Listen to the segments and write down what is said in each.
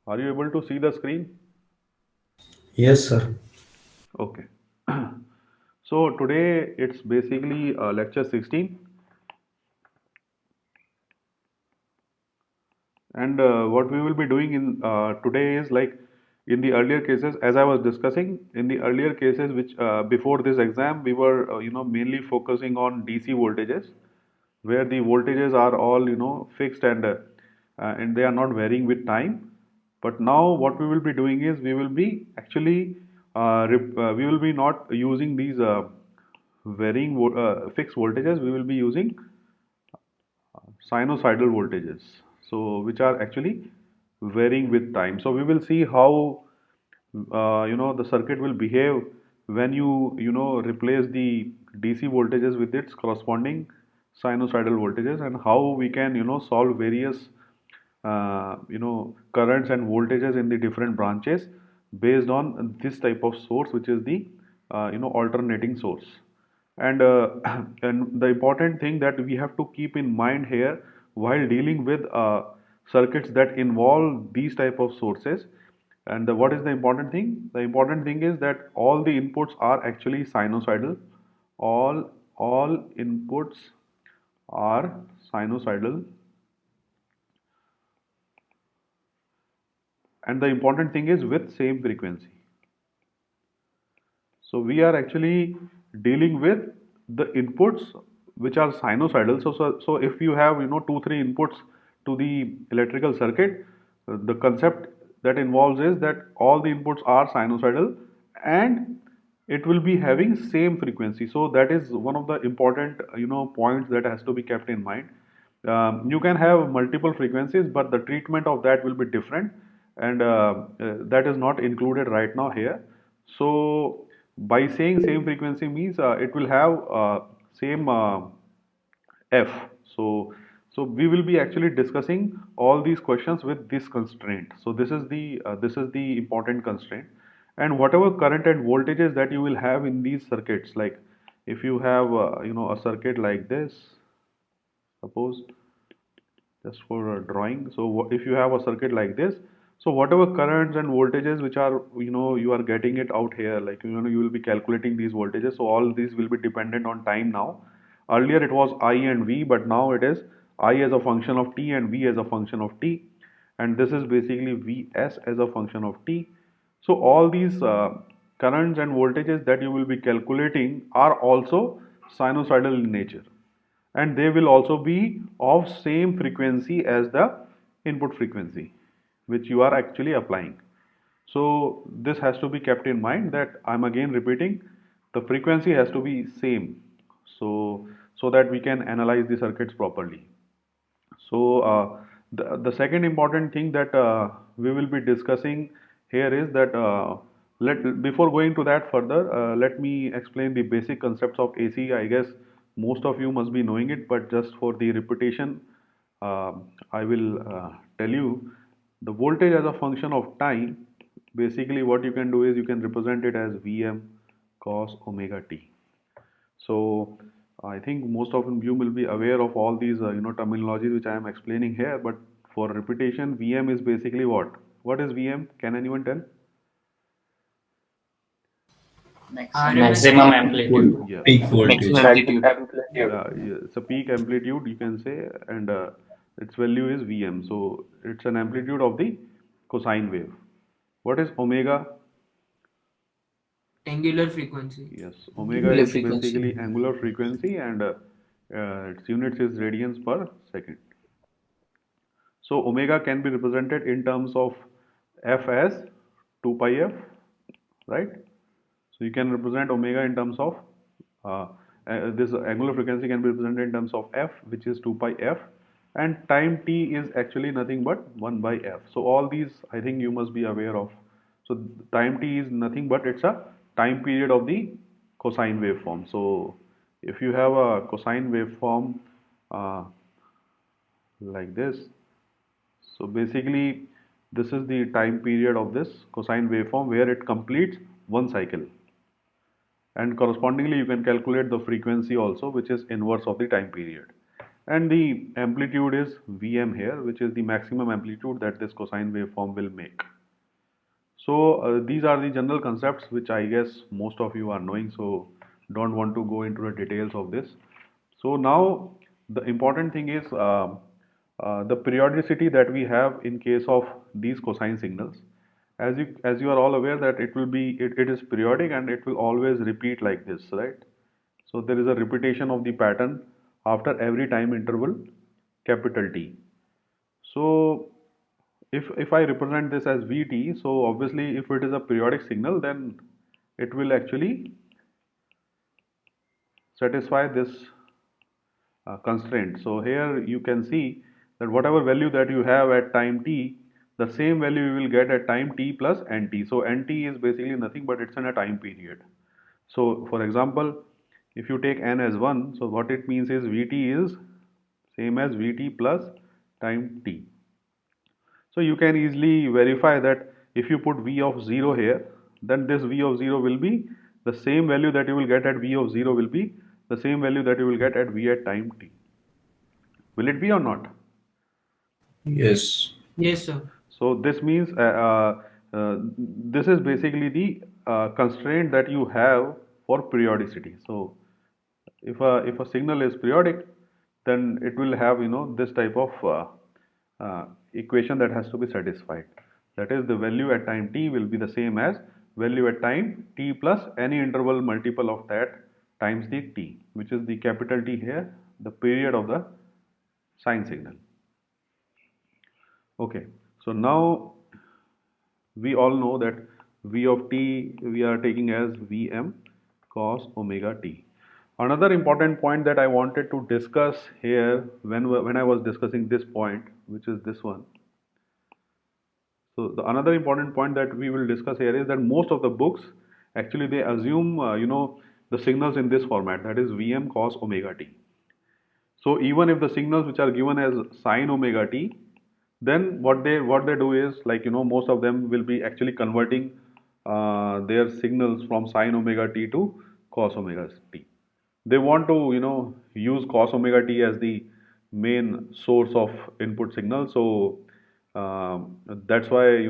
Are you able to see the screen? Yes, sir. Okay. So today it's basically lecture 16, and what we will be doing in today is like in the earlier cases, as I was discussing in the earlier cases, which before this exam we were mainly focusing on DC voltages, where the voltages are all fixed and they are not varying with time. But now what we will be doing is we will be actually we will be not using these fixed voltages. We will be using sinusoidal voltages, so which are actually varying with time. So we will see how the circuit will behave when you replace the DC voltages with its corresponding sinusoidal voltages, and how we can solve various currents and voltages in the different branches based on this type of source, which is the alternating source. And and the important thing that we have to keep in mind here while dealing with circuits that involve these type of sources, and what is the important thing? The important thing is that all the inputs are actually sinusoidal. All inputs are sinusoidal, and the important thing is with same frequency. So we are actually dealing with the inputs which are sinusoidal. So if you have two three inputs to the electrical circuit, the concept that involves is that all the inputs are sinusoidal and it will be having same frequency. So that is one of the important points that has to be kept in mind. You can have multiple frequencies, but the treatment of that will be different, and that is not included right now here. So by saying same frequency means it will have same f. So we will be actually discussing all these questions with this constraint. So this is the important constraint. And whatever current and voltages that you will have in these circuits, like if you have a circuit like this, suppose, just for a drawing. So if you have a circuit like this, so whatever currents and voltages which are you are getting it out here, like you will be calculating these voltages. So all these will be dependent on time now. Earlier it was I and V, but now it is I as a function of t and V as a function of t, and this is basically Vs as a function of t. So all these currents and voltages that you will be calculating are also sinusoidal in nature, and they will also be of same frequency as the input frequency which you are actually applying. So this has to be kept in mind, that I'm again repeating, the frequency has to be same, so that we can analyze the circuits properly. So the second important thing that we will be discussing here is that let before going to that further, let me explain the basic concepts of AC. I guess most of you must be knowing it, but just for the repetition, I will tell you the voltage as a function of time. Basically, what you can do is you can represent it as Vm cos omega t. So I think most of you will be aware of all these terminologies which I am explaining here. But for repetition, Vm is basically what? What is Vm? Can anyone tell? Maximum RMS Peak amplitude. peak vol- amplitude. Yeah, Peak Maximum voltage. amplitude. yeah. It's a peak amplitude you can say, and its value is Vm. So it's an amplitude of the cosine wave. What is omega? Angular frequency. Yes, omega Angular is frequency. basically angular frequency, and its units is radians per second. So omega can be represented in terms of f as 2 pi f, right? So you can represent omega in terms of uh, this angular frequency can be represented in terms of f, which is 2 pi f, and time t is actually nothing but 1 by f. So all these I think you must be aware of. So time t is nothing but it's a time period of the cosine waveform. So if you have a cosine waveform uh, like this, so basically, this is the time period of this cosine waveform where it completes one cycle. And correspondingly, you can calculate the frequency also, which is inverse of the time period. and the amplitude is Vm here, which is the maximum amplitude that this cosine waveform will make. So these are the general concepts which I guess most of you are knowing, so don't want to go into the details of this. So now the important thing is the periodicity that we have in case of these cosine signals. As you are all aware that it is periodic and it will always repeat like this, right? So there is a repetition of the pattern after every time interval capital T. So if I represent this as Vt, so obviously if it is a periodic signal, then it will actually satisfy this constraint. So here you can see that whatever value that you have at time t, the same value you will get at time t plus nt. So nt is basically nothing but it's in a time period. So for example, if you take n as 1, so what it means is Vt is same as Vt plus time t. So you can easily verify that if you put V of 0 here, then this V of 0 will be the same value that you will get at V of 0 will be the same value that you will get at V at time t. Will it be or not? Yes. Yes, sir. So this means this is basically the constraint that you have for periodicity. So if a signal is periodic, then it will have this type of equation that has to be satisfied. That is, the value at time t will be the same as value at time t plus any interval multiple of that times the t, which is the capital T here, the period of the sine signal. Okay, so now we all know that V of t we are taking as Vm cos omega t. Another important point that I wanted to discuss here when I was discussing this point, which is this one. So another important point that we will discuss here is that most of the books actually they assume the signals in this format, that is Vm cos omega t. So even if the signals which are given as sine omega t, then what they do is, like most of them will be actually converting their signals from sine omega t to cos omega t. They want to use cos omega t as the main source of input signal. So that's why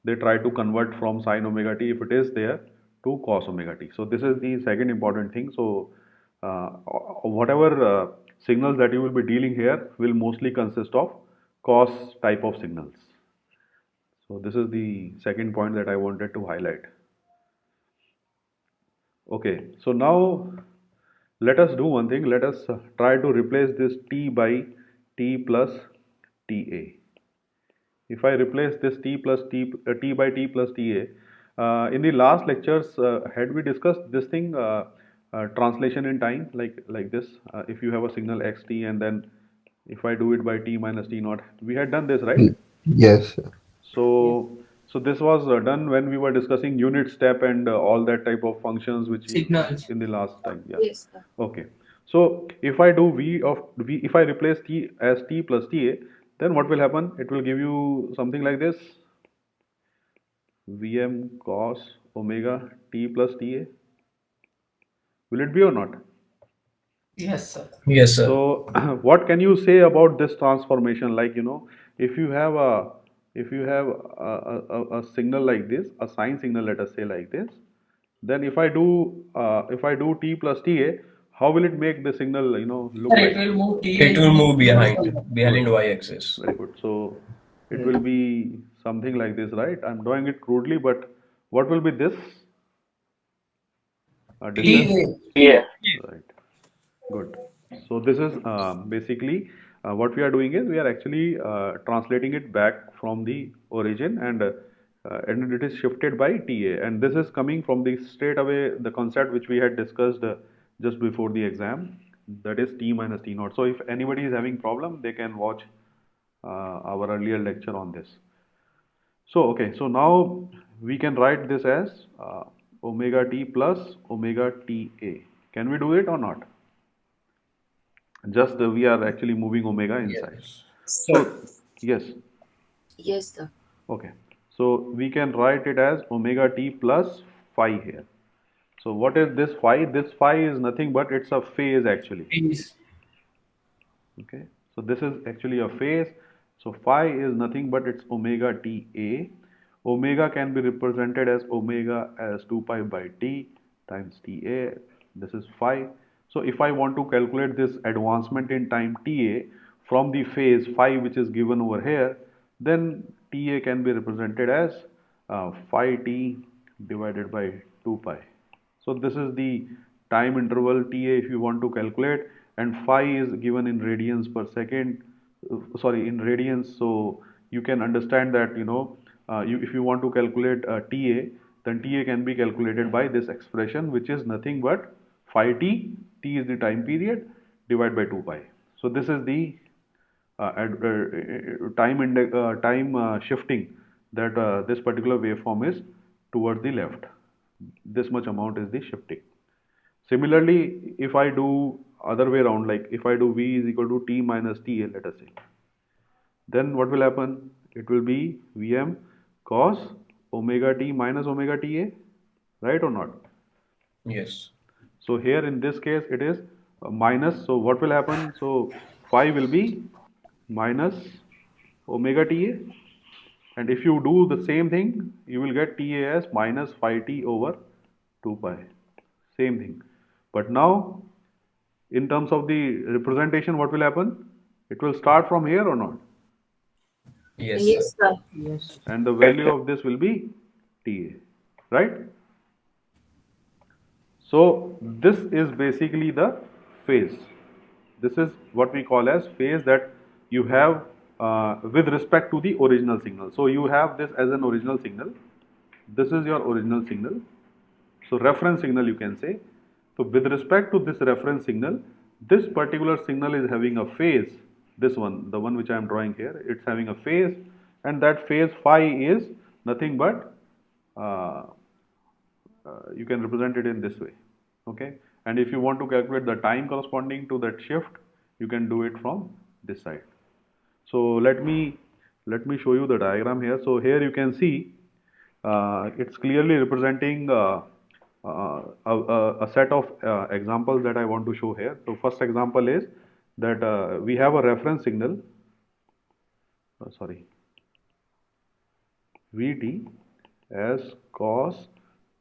they try to convert from sine omega t if it is there to cos omega t. So this is the second important thing. So whatever signals that you will be dealing here will mostly consist of cos type of signals. So this is the second point that I wanted to highlight. Okay, so now let us do one thing. Let us try to replace this t by t plus ta. If I replace this t plus t by t plus ta, in the last lectures, had we discussed this thing, translation in time, like this? If you have a signal xt and then if I do it by t minus t naught, we had done this, right? Yes, sir. Yes. So this was done when we were discussing unit step and all that type of functions which you Signals. in the last time. Yeah. Yes, sir. Okay. So if I do if I replace t as t plus ta, then what will happen? It will give you something like this: Vm cos omega t plus ta. Will it be or not? Yes, sir. Yes, sir. So what can you say about this transformation? Like if you have a signal like this, a sine signal, let us say like this, then if I do t plus ta, how will it make the signal look Sir, like? it will move T It will move behind Good. y-axis. Very good. So it will be something like this, right? I'm drawing it crudely, but what will be this? Distance? Yeah. Right. Good. So this is basically what we are doing is we are actually translating it back from the origin, and it is shifted by TA, and this is coming from the straight away the concept which we had discussed just before the exam, that is T minus T naught. So if anybody is having problem, they can watch our earlier lecture on this. So okay, so now we can write this as omega t plus omega ta. Can we do it or not? Just we are actually moving omega inside. Yes. So yes, Yes, sir. okay. So we can write it as omega t plus phi here. So what is this phi? This phi is nothing but it's a phase actually. Phase. Okay, so this is actually a phase. So phi is nothing but it's omega t a. Omega can be represented as omega as 2 pi by t times ta. This is phi. So if I want to calculate this advancement in time ta from the phase phi which is given over here, then ta can be represented as phi t divided by 2 pi. So this is the time interval Ta if you want to calculate, and phi is given in radians per second, sorry, in radians. So you can understand that, if you want to calculate Ta, then Ta can be calculated by this expression, which is nothing but phi t, t is the time period, divided by 2 pi. So this is the time shifting that this particular waveform is towards the left. This much amount is the shifting. Similarly, if I do other way around, like if I do V is equal to T minus TA, let us say, then what will happen? It will be Vm cos omega T minus omega TA, right or not? Yes. So here in this case it is minus. So what will happen? So phi will be minus omega TA, and if you do the same thing, you will get TA as minus phi t over 2 pi. Same thing. But now, in terms of the representation, what will happen? It will start from here or not? Yes, Yes, sir. sir. Yes. And the value of this will be TA, right? So this is basically the phase. This is what we call as phase that you have with respect to the original signal. So you have this as an original signal. This is your original signal. So reference signal you can say. So with respect to this reference signal, this particular signal is having a phase. This one, the one which I am drawing here, it's having a phase, and that phase phi is nothing but you can represent it in this way. Okay, and if you want to calculate the time corresponding to that shift, you can do it from this side. So let me show you the diagram here. So here you can see it's clearly representing a set of examples that I want to show here. So first example is that we have a reference signal, sorry, Vt as cos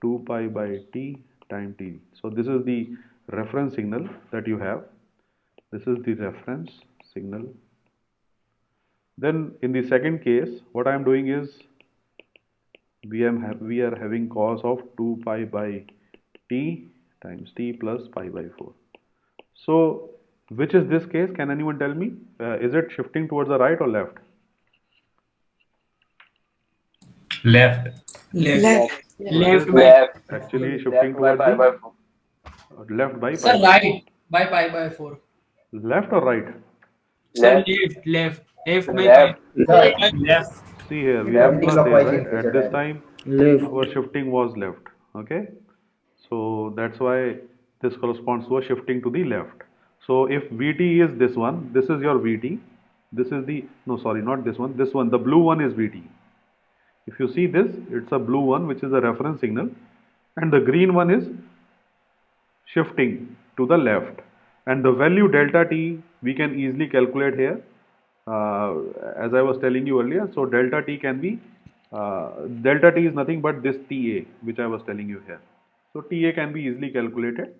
2 pi by t time t. So this is the reference signal that you have. This is the reference signal. Then in the second case, what I am doing is we are having cos of 2 pi by t times t plus pi by 4. So which is this case? Can anyone tell me? Is it shifting towards the right or left? Left. Left. Left. Left. Actually shifting towards the left by pi Sir, by 4. right. By pi by 4. Left or right? Sir, left. Left by Left. left. See here, we have plus here, right? At this time, Left. our shifting was left. Okay, so that's why this corresponds to a shifting to the left. So if Vt is this one, this is your Vt. This is the, no, sorry, not this one. This one, the blue one is Vt. If you see this, it's a blue one, which is a reference signal, and the green one is shifting to the left. And the value delta t we can easily calculate here, as I was telling you earlier. So delta t can be delta t is nothing but this Ta which I was telling you here. So Ta can be easily calculated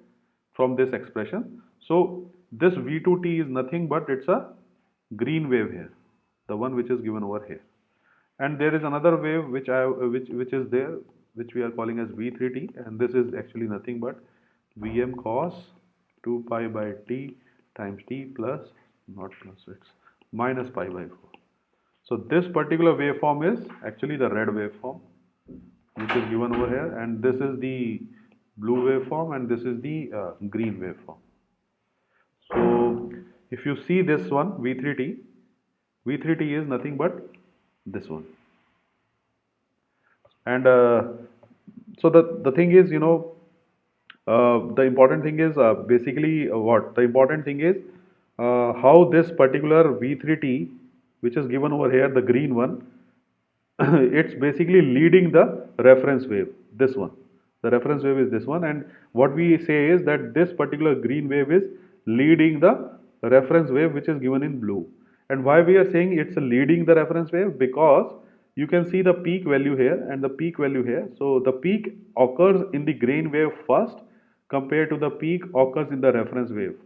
from this expression. So this V2t is nothing but it's a green wave here, the one which is given over here. And there is another wave which is there, which we are calling as V3t, and this is actually nothing but Vm cos 2 pi by t times t plus, not plus, it's minus pi by 4. So this particular waveform is actually the red waveform, which is given over here, and this is the blue waveform, and this is the green waveform. So if you see this one V3t, V3t is nothing but this one. And so the thing is, the important thing is basically what? The important thing is how this particular V3t, which is given over here, the green one, it's basically leading the reference wave, this one. The reference wave is this one, and what we say is that this particular green wave is leading the reference wave which is given in blue. And why we are saying it's leading the reference wave? Because you can see the peak value here and the peak value here. So the peak occurs in the grain wave first compared to the peak occurs in the reference wave.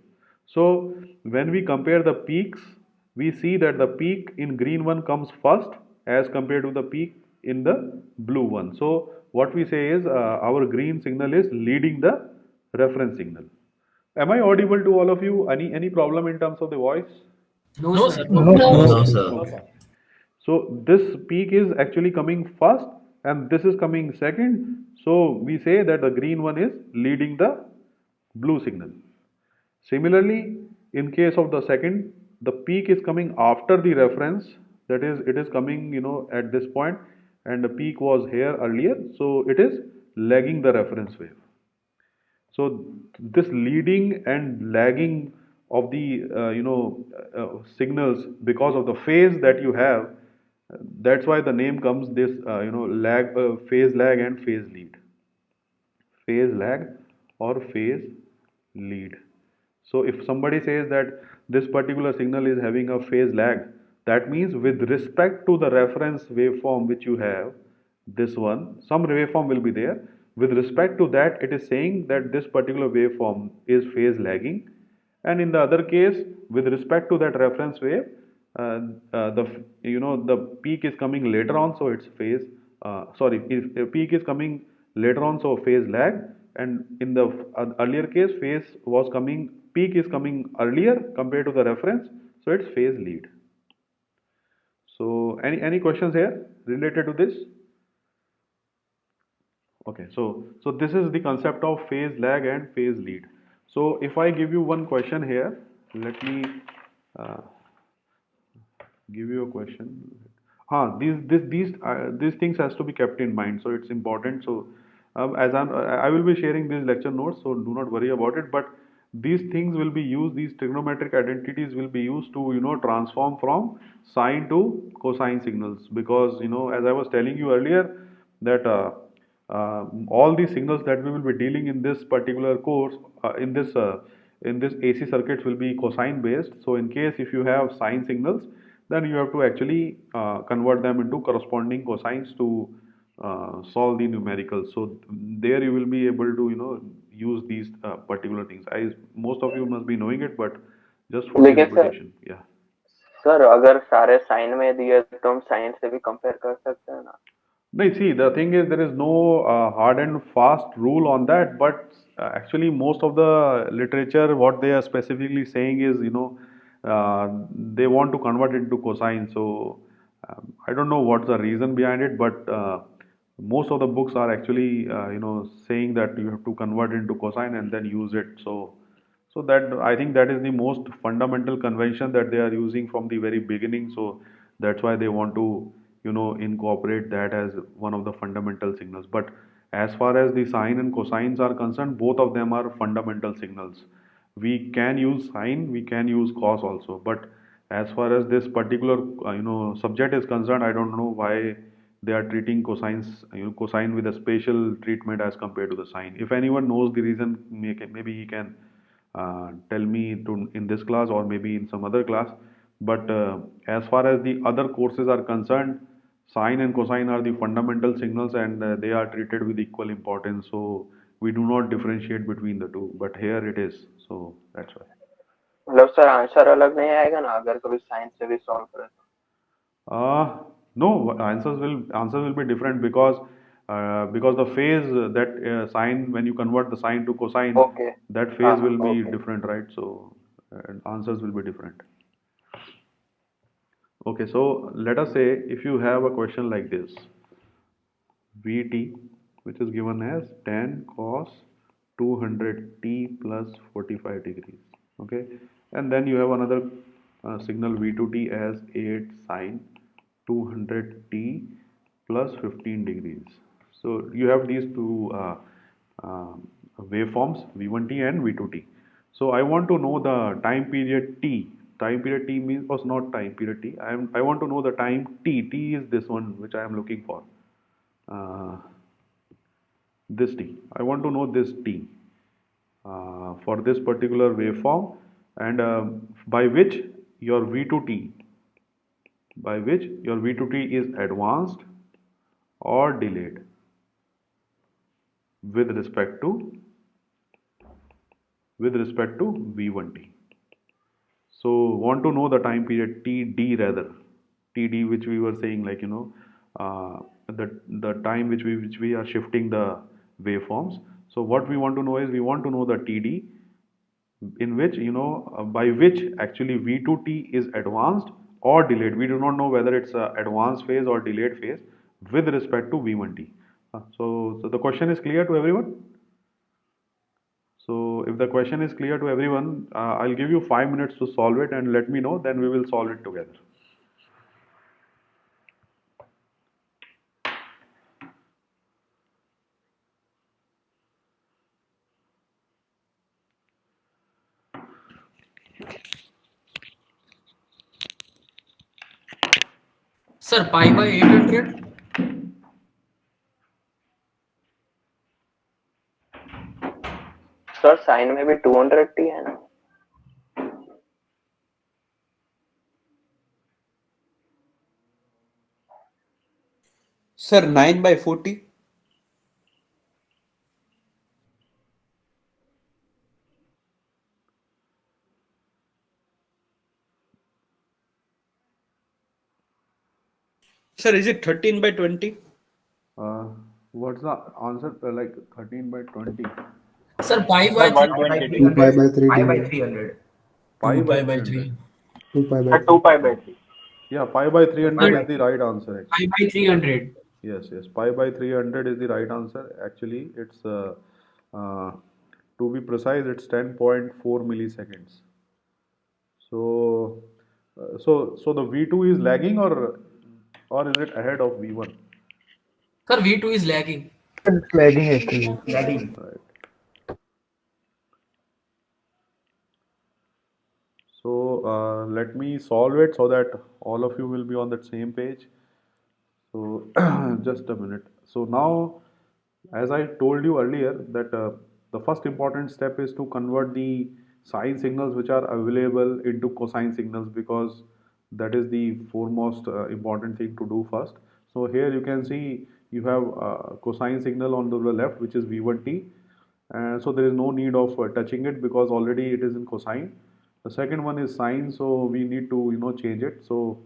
So when we compare the peaks, we see that the peak in green one comes first as compared to the peak in the blue one. So what we say is our green signal is leading the reference signal. Am I audible to all of you? Any problem in terms of the voice? No, No, sir. sir. No, sir. Okay. So this peak is actually coming first and this is coming second. So we say that the green one is leading the blue signal. Similarly, in case of the second, the peak is coming after the reference. That is, it is coming, at this point, and the peak was here earlier. So it is lagging the reference wave. So this leading and lagging of the signals because of the phase that you have, that's why the name comes this lag, phase lag and phase lead, phase lag or phase lead. So if somebody says that this particular signal is having a phase lag, that means with respect to the reference waveform which you have, this one, some waveform will be there. With respect to that, it is saying that this particular waveform is phase lagging. And in the other case, with respect to that reference wave, the peak is coming later on, so it's phase. Sorry, if the peak is coming later on, so phase lag. And in the earlier case, phase was coming, peak is coming earlier compared to the reference, so it's phase lead. So any questions here related to this? Okay, so this is the concept of phase lag and phase lead. So if I give you one question here, let me uh, give you a question. These things has to be kept in mind, so it's important. So I will be sharing these lecture notes, so do not worry about it. But these things will be used, these trigonometric identities will be used to transform from sine to cosine signals, because as I was telling you earlier that all these signals that we will be dealing in this particular course in this AC circuits will be cosine based. So in case if you have sine signals, then you have to actually convert them into corresponding cosines to solve the numericals. So there you will be able to use these particular things. Most of you must be knowing it, but just for the लेकिन sir repetition, yeah. Sir अगर सारे sign में दिए तो हम sign से भी compare कर सकते हैं ना? No, see, the thing is, there is no hard and fast rule on that, but actually, most of the literature, what they are specifically saying is, they want to convert it into cosine. So, I don't know what's the reason behind it, but most of the books are actually, saying that you have to convert into cosine and then use it. So that I think that is the most fundamental convention that they are using from the very beginning. So that's why they want to incorporate that as one of the fundamental signals. But as far as the sine and cosines are concerned, both of them are fundamental signals. We can use sine, we can use cos also. But as far as this particular subject is concerned, I don't know why they are treating cosines, cosine with a special treatment as compared to the sine. If anyone knows the reason, maybe he can tell me in this class or maybe in some other class. But as far as the other courses are concerned, sine and cosine are the fundamental signals, and they are treated with equal importance. So we do not differentiate between the two. But here it is. So that's why. मतलब sir answer अलग नहीं आएगा ना अगर कभी sign से भी solve करें तो? No, answers will be different because the phase that sine, when you convert the sine to cosine, okay that हाँ phase will be okay different, right? So answers will be different. Okay, so let us say if you have a question like this, Vt, which is given as tan cos 200t plus 45 degrees. Okay, and then you have another signal V2t as 8 sine 200t plus 15 degrees. So you have these two uh, waveforms V1t and V2t. So I want to know the time period t. Time period t means was not time period t. I want to know the time t. T is this one which I am looking for. This t. I want to know this t for this particular waveform. and by which your V2T is advanced or delayed with respect to V1T. So want to know the time period TD, rather TD, which we were saying, like, the time which we are shifting the waveforms. So what we want to know is, we want to know the TD in which, by which actually V2T is advanced or delayed. We do not know whether it's a advanced phase or delayed phase with respect to V1T. So the question is clear to everyone? So if the question is clear to everyone, I'll give you 5 minutes to solve it and let me know, then we will solve it together. Sir, pi by 800. Sir sine में भी 200t है ना? Sir, 9 by 40. Sir, is it 13 by 20? What's the answer? Like 13 by 20? Sir, pi by Sir, 300. 120 2 pi degrees. by 3 Pi by degree. 300. Pi by by 300. 2 pi by Sir, 2 3. pi by 3. Yeah, pi by 300 Sir, is the right answer pi actually. by 300. Yes, pi by 300 is the right answer. Actually, it's uh, to be precise, it's 10.4 milliseconds. So, so the V2 is lagging, or is it ahead of V1? Sir, V2 is lagging. It's lagging actually. Lagging. Right. So let me solve it so that all of you will be on that same page. So just a minute. So now, as I told you earlier, that the first important step is to convert the sine signals which are available into cosine signals, because that is the foremost important thing to do first. So here you can see you have cosine signal on the left, which is V1T, and so there is no need of touching it because already it is in cosine. The second one is sine, so we need to change it. So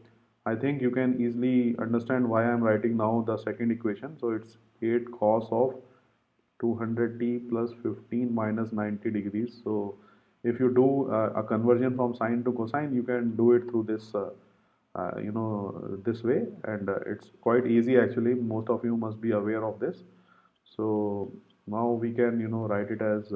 I think you can easily understand why I am writing now the second equation. So it's 8 cos of 200t plus 15 minus 90 degrees. So if you do a conversion from sine to cosine, you can do it through this this way, and it's quite easy actually. Most of you must be aware of this. So now we can write it as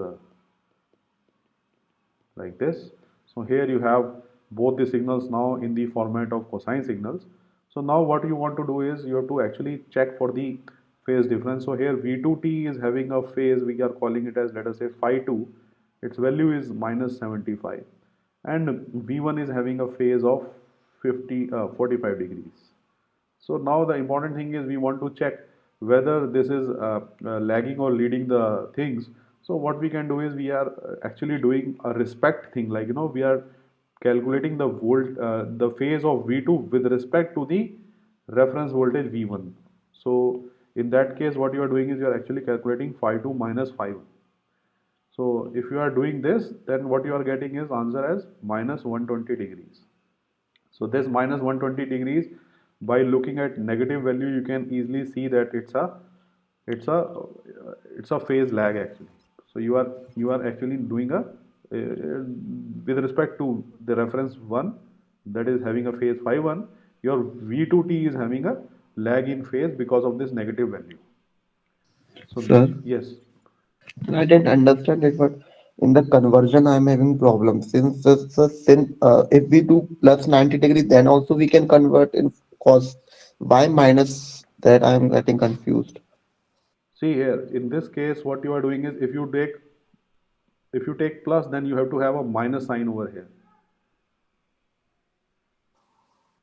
like this. So here you have both the signals now in the format of cosine signals. So now what you want to do is you have to actually check for the phase difference. So here V2T is having a phase, we are calling it as, let us say, phi 2. Its value is minus 75, and V1 is having a phase of 45 degrees. So now the important thing is we want to check whether this is lagging or leading the things. So what we can do is we are actually doing a respect thing, like we are calculating the phase of V2 with respect to the reference voltage V1. So in that case, what you are doing is you are actually calculating phi 2 minus phi 1. So if you are doing this, then what you are getting is answer as minus 120 degrees. So this minus 120 degrees, by looking at negative value, you can easily see that it's a it's a phase lag actually. So you are actually doing a with respect to the reference one, that is having a phase phi 1, your V2T is having a lag in phase because of this negative value. So Sir, yes. I didn't understand it, but in the conversion I'm having problems. If we do plus 90 degree, then also we can convert in cos. Why minus that? I'm getting confused. See here, in this case, what you are doing is if you take plus, then you have to have a minus sign over here.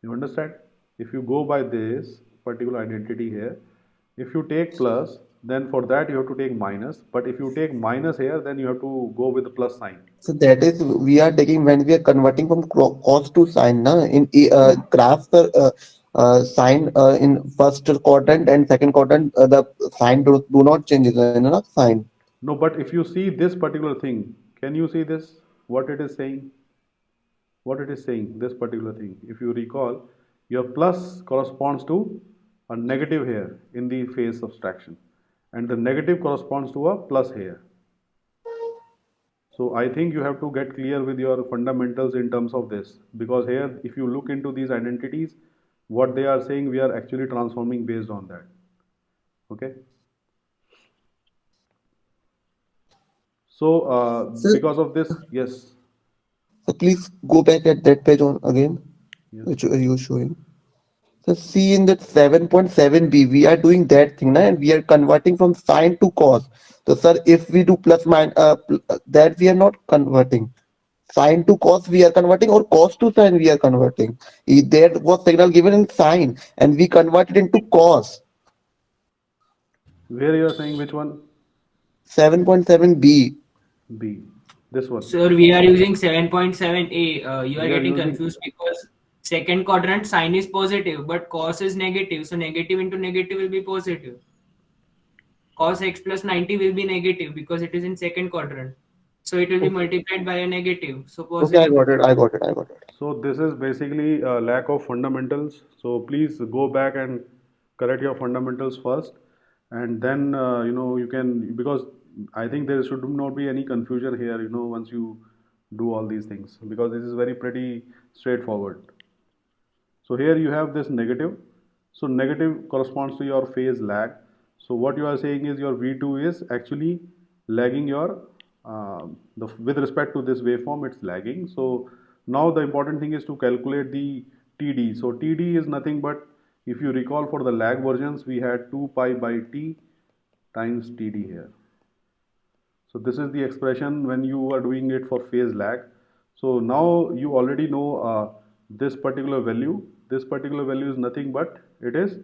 You understand? If you go by this particular identity here, if you take plus, then for that you have to take minus. But if you take minus here, then you have to go with the plus sign. So that is we are taking when we are converting from cos to sine, na? In graphs, sine in first quadrant and second quadrant, the sign do not change, na? Sign. No, but if you see this particular thing, can you see this? What it is saying? What it is saying, this particular thing. If you recall, your plus corresponds to a negative here in the phase subtraction, and the negative corresponds to a plus here. So I think you have to get clear with your fundamentals in terms of this, because here, if you look into these identities, what they are saying, we are actually transforming based on that. Okay. So Sir, because of this, yes, so please go back at that page on again, yes. which you showing. So see in that 7.7b, we are doing that thing, na, and we are converting from sine to cos. So sir, if we do plus minus, that we are not converting. Sine to cos we are converting, or cos to sine we are converting. There was signal given in sine, and we converted into cos. Where you are saying which one? 7.7b. B. This one. Sir, we are using 7.7a. You are We are getting using- confused because second quadrant sine is positive, but cos is negative. So negative into negative will be positive. Cos x plus 90 will be negative because it is in second quadrant. So it will be multiplied by a negative. So Okay, I positive. got it. I got it. I got it. So this is basically a lack of fundamentals. So please go back and correct your fundamentals first, and then you can, because I think there should not be any confusion here. Once you do all these things, because this is very pretty straightforward. So here you have this negative. So negative corresponds to your phase lag. So what you are saying is your V2 is actually lagging your with respect to this waveform, it's lagging. So now the important thing is to calculate the TD. So TD is nothing but, if you recall, for the lag versions we had 2 pi by T times TD here. So this is the expression when you are doing it for phase lag. So now you already know this particular value. This particular value is nothing but it is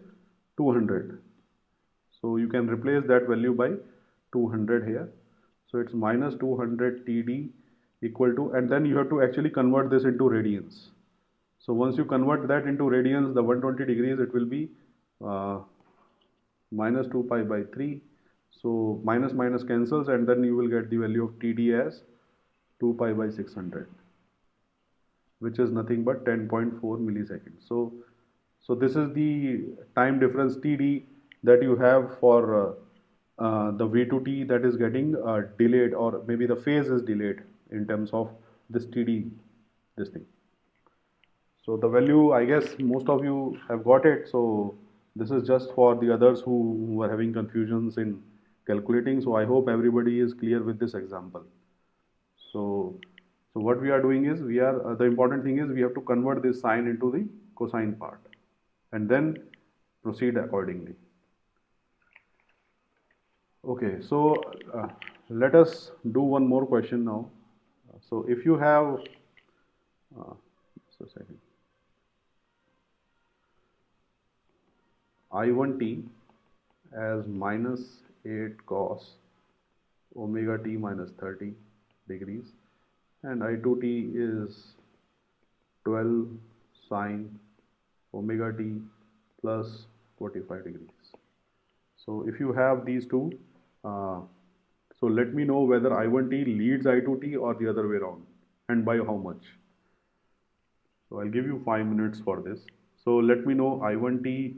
200. So you can replace that value by 200 here. So it's minus 200 TD equal to, and then you have to actually convert this into radians. So once you convert that into radians, the 120 degrees, it will be minus 2 pi by 3. So minus minus cancels, and then you will get the value of TD as 2 pi by 600, which is nothing but 10.4 milliseconds. So this is the time difference TD that you have for the V2T that is getting delayed, or maybe the phase is delayed in terms of this TD, this thing. So the value, I guess most of you have got it. So this is just for the others who are having confusions in calculating. So I hope everybody is clear with this example. So what we are doing is, the important thing is we have to convert this sine into the cosine part, and then proceed accordingly. Okay, so let us do one more question now. So if you have, just a second, I1t as minus 8 cos omega t minus 30 degrees, and I2t is 12 sine omega t plus 45 degrees. So if you have these two, so let me know whether I1t leads I2t or the other way around, and by how much. So I'll give you 5 minutes for this. So let me know I1t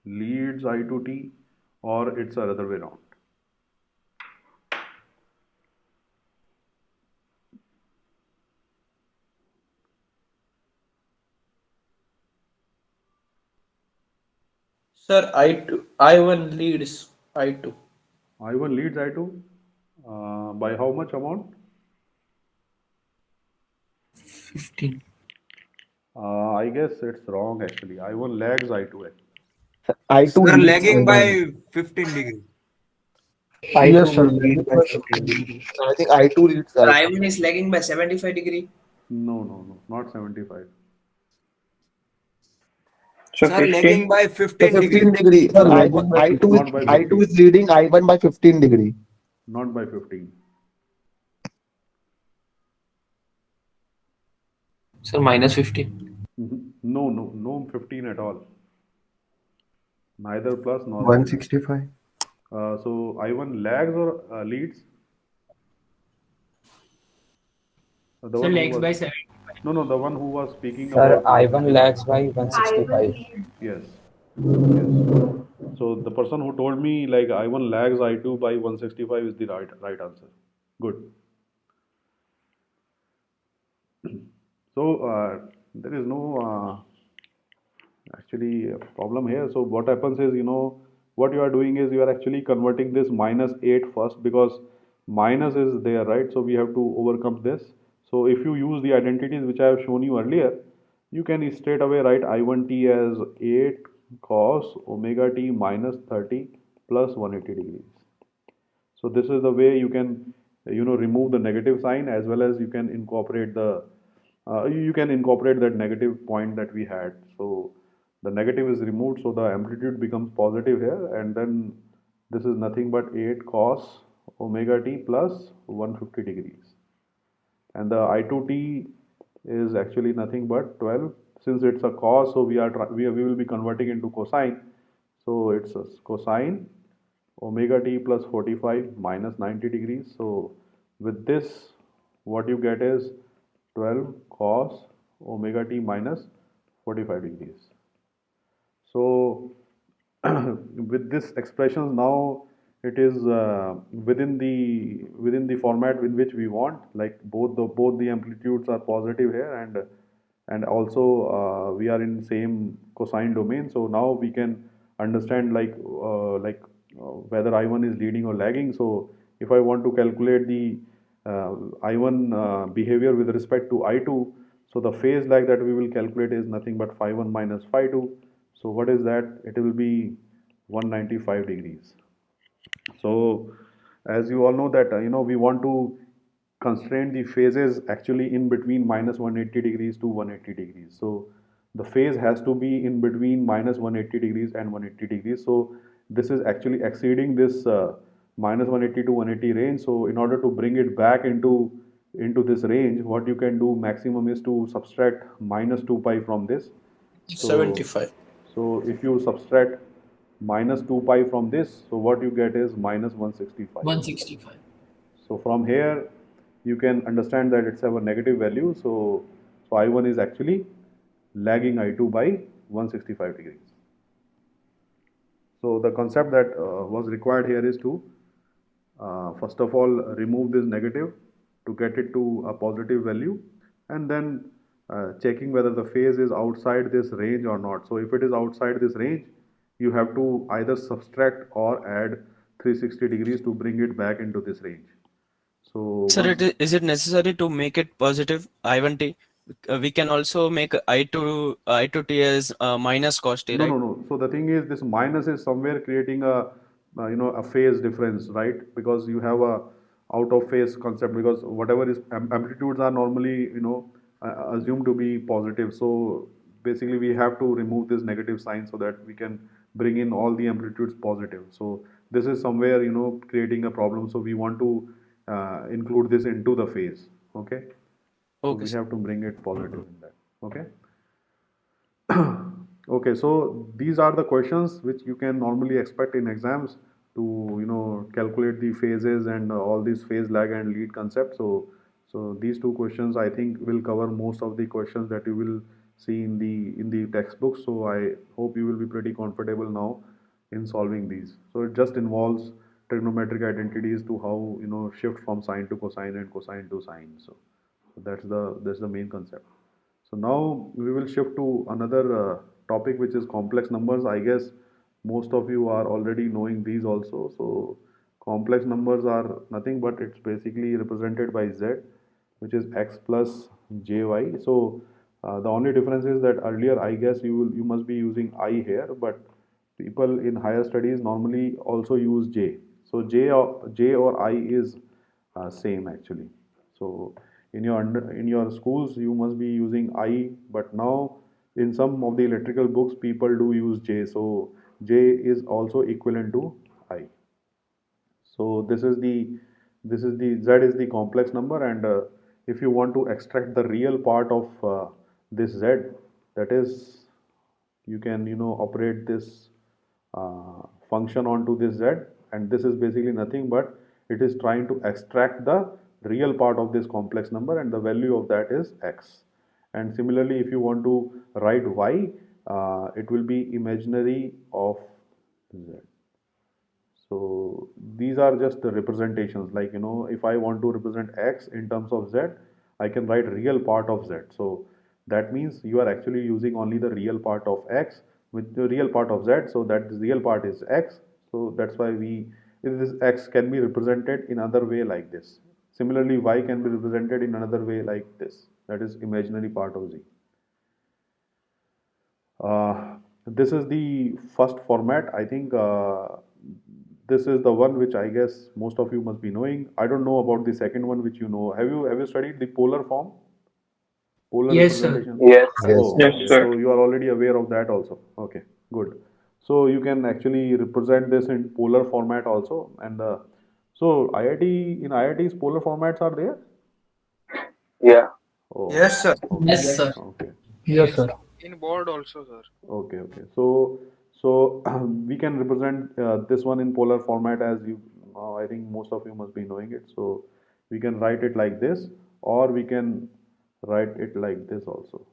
leads I2t or it's the other way around. Sir, I1 leads I2. I1 leads I2 by how much amount? 15. I guess it's wrong actually. I1 lags I2 actually. I2 Sir, leads lagging I1. by 15 degrees. I2 Yes, sir. will lead by 15 degrees. I think I2 leads Sir, I2. I1 is lagging by 75 degree. No, not 75. So Sir, 15. lagging by So 15 15 degree. degree. Sir, I, lagging by I2 is, Not by I2 50. is leading I1 by 15 degree. Not by 15. Sir, minus 15. No 15 at all. Neither plus nor minus. 165. So I1 lags or leads? The So one who lags was by 7. no, the one who was speaking Sir, about I1 165. lags by 165. Yes, yes. So the person who told me like I1 lags I2 by 165 is the right answer. Good. So there is no actually problem here. So what happens is, what you are doing is you are actually converting this minus 8 first, because minus is there, right? So we have to overcome this. So if you use the identities which I have shown you earlier, you can straight away write I1t as 8 cos omega t minus 30 plus 180 degrees. So this is the way you can, remove the negative sign, as well as you can incorporate that negative point that we had. So the negative is removed, so the amplitude becomes positive here, and then this is nothing but 8 cos omega t plus 150 degrees. And the I2t is actually nothing but 12. Since it's a cos, so we will be converting into cosine. So it's a cosine omega t plus 45 minus 90 degrees. So with this, what you get is 12 cos omega t minus 45 degrees. So with this expression now, it is within the format in which we want, like both the amplitudes are positive here, and also we are in same cosine domain. So now we can understand whether I1 is leading or lagging. So if I want to calculate the I1 behavior with respect to I2, so the phase lag that we will calculate is nothing but phi1 minus phi2. So what is that? It will be 195 degrees. So as you all know that we want to constrain the phases actually in between minus 180 degrees to 180 degrees. So the phase has to be in between minus 180 degrees and 180 degrees. So this is actually exceeding this minus 180 to 180 range. So in order to bring it back into this range, what you can do maximum is to subtract minus 2 pi from this. So 75. so if you subtract minus 2 pi from this, so what you get is minus 165. 165. So from here, you can understand that it's have a negative value. So I1 is actually lagging I2 by 165 degrees. So the concept that was required here is to first of all remove this negative to get it to a positive value, and then checking whether the phase is outside this range or not. So if it is outside this range, you have to either subtract or add 360 degrees to bring it back into this range. So Sir, once is it necessary to make it positive I1t? We can also make I2t as minus cos t, no, right? no, no. So the thing is, this minus is somewhere creating a phase difference, right? Because you have a out of phase concept, because whatever is amplitudes are normally assumed to be positive. So basically, we have to remove this negative sign so that we can bring in all the amplitudes positive. So this is somewhere creating a problem. So we want to include this into the phase. Okay. So Okay, we sir. have to bring it positive in that. Okay. Okay, so these are the questions which you can normally expect in exams to calculate the phases and all these phase lag and lead concept. So these two questions I think will cover most of the questions that you will see in the textbook. So I hope you will be pretty comfortable now in solving these. So it just involves trigonometric identities to how shift from sine to cosine and cosine to sine. So that's the main concept. So now we will shift to another topic, which is complex numbers. I guess most of you are already knowing these also. So complex numbers are nothing but it's basically represented by z, which is x plus jy. So the only difference is that earlier I guess you must be using I here, but people in higher studies normally also use j. So j or I is same actually. So in your schools you must be using I, but now in some of the electrical books people do use J, so J is also equivalent to I. So this is the Z is the complex number, and if you want to extract the real part of this Z, that is, you can operate this function onto this Z, and this is basically nothing but it is trying to extract the real part of this complex number, and the value of that is X. And similarly, if you want to write Y, it will be imaginary of Z. So these are just the representations, like if I want to represent X in terms of Z, I can write real part of Z. So that means you are actually using only the real part of X with the real part of Z, so that the real part is X. So that's why this X can be represented in another way like this. Similarly, Y can be represented in another way like this, that is imaginary part of Z. This is the first format. I think this is the one which I guess most of you must be knowing. I don't know about the second one which you know. Have you studied the polar form? Polar Yes, sir. representation? Yes, Yes. Oh, Yes, okay. sir. So you are already aware of that also. Okay, good. So you can actually represent this in polar format also. And so IIT's polar formats are there? yeah. Oh, Yes, sir. okay. Yes, sir. Okay. Yes, sir. In board also, sir. Okay, okay. So we can represent this one in polar format as I think most of you must be knowing it. So we can write it like this, or we can write it like this also.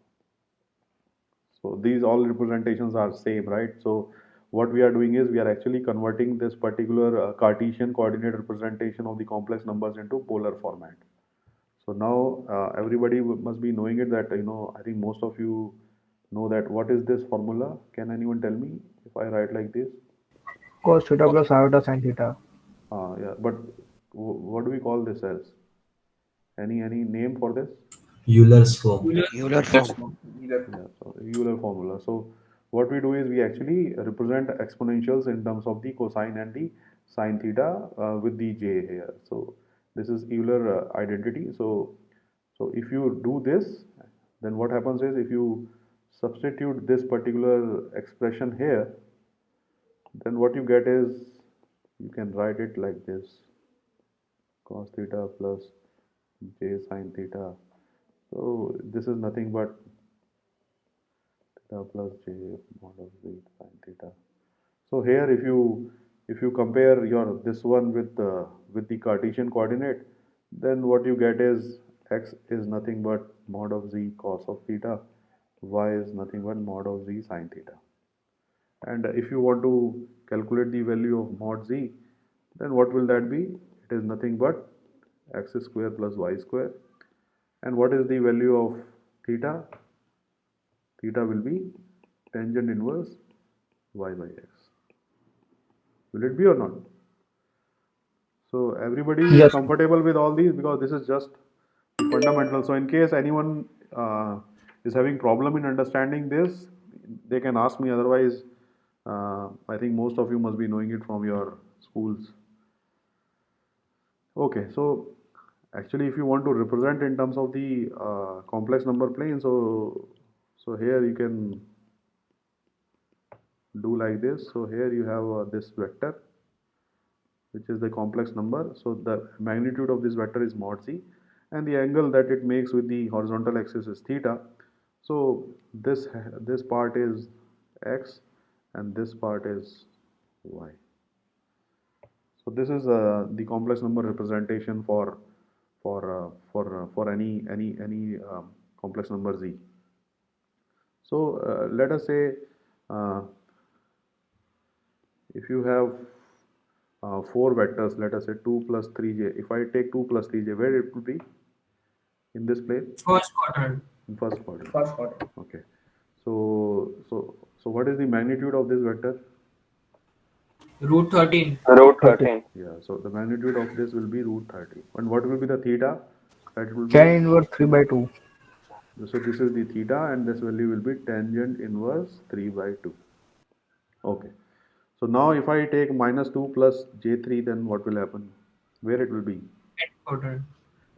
So these all representations are same, right? So what we are doing is we are actually converting this particular Cartesian coordinate representation of the complex numbers into polar format. So now everybody must be knowing it, that I think most of you know that what is this formula. Can anyone tell me if I write like this? Cos theta plus iota sin theta. Yeah, but what do we call this as? Any name for this? Euler's form. Euler form. Yeah, so Euler formula. So what we do is we actually represent exponentials in terms of the cosine and the sine theta with the j here. So this is Euler identity. So if you do this, then what happens is if you substitute this particular expression here, then what you get is you can write it like this: cos theta plus j sine theta. So this is nothing but theta plus j mod of z sine theta. So here, if you compare this one with the Cartesian coordinate, then what you get is x is nothing but mod of z cos of theta, y is nothing but mod of z sine theta. And if you want to calculate the value of mod z, then what will that be? It is nothing but x square plus y square. And what is the value of theta? Theta will be tangent inverse y by x. Will it be or not? So everybody is Yes. comfortable with all these, because this is just fundamental. So in case anyone is having problem in understanding this, they can ask me. Otherwise, I think most of you must be knowing it from your schools. Okay, so actually, if you want to represent in terms of the complex number plane, so here you can do like this. So here you have this vector, which is the complex number. So the magnitude of this vector is mod z, and the angle that it makes with the horizontal axis is theta. So this part is x, and this part is y. So this is the complex number representation for any complex number z. So let us say if you have 4 vectors, let us say 2 plus 3j. If I take 2 plus 3j, where it will be in this plane? First quadrant. In first quadrant. Okay. So what is the magnitude of this vector? Root 13. Root 13. Yeah. So the magnitude of this will be root 30. And what will be the theta? That will be. Tan inverse 3 by 2. So this is the theta, and this value will be tangent inverse 3 by 2. Okay. So now if I take minus 2 plus j3, then what will happen? Where it will be? Second quadrant.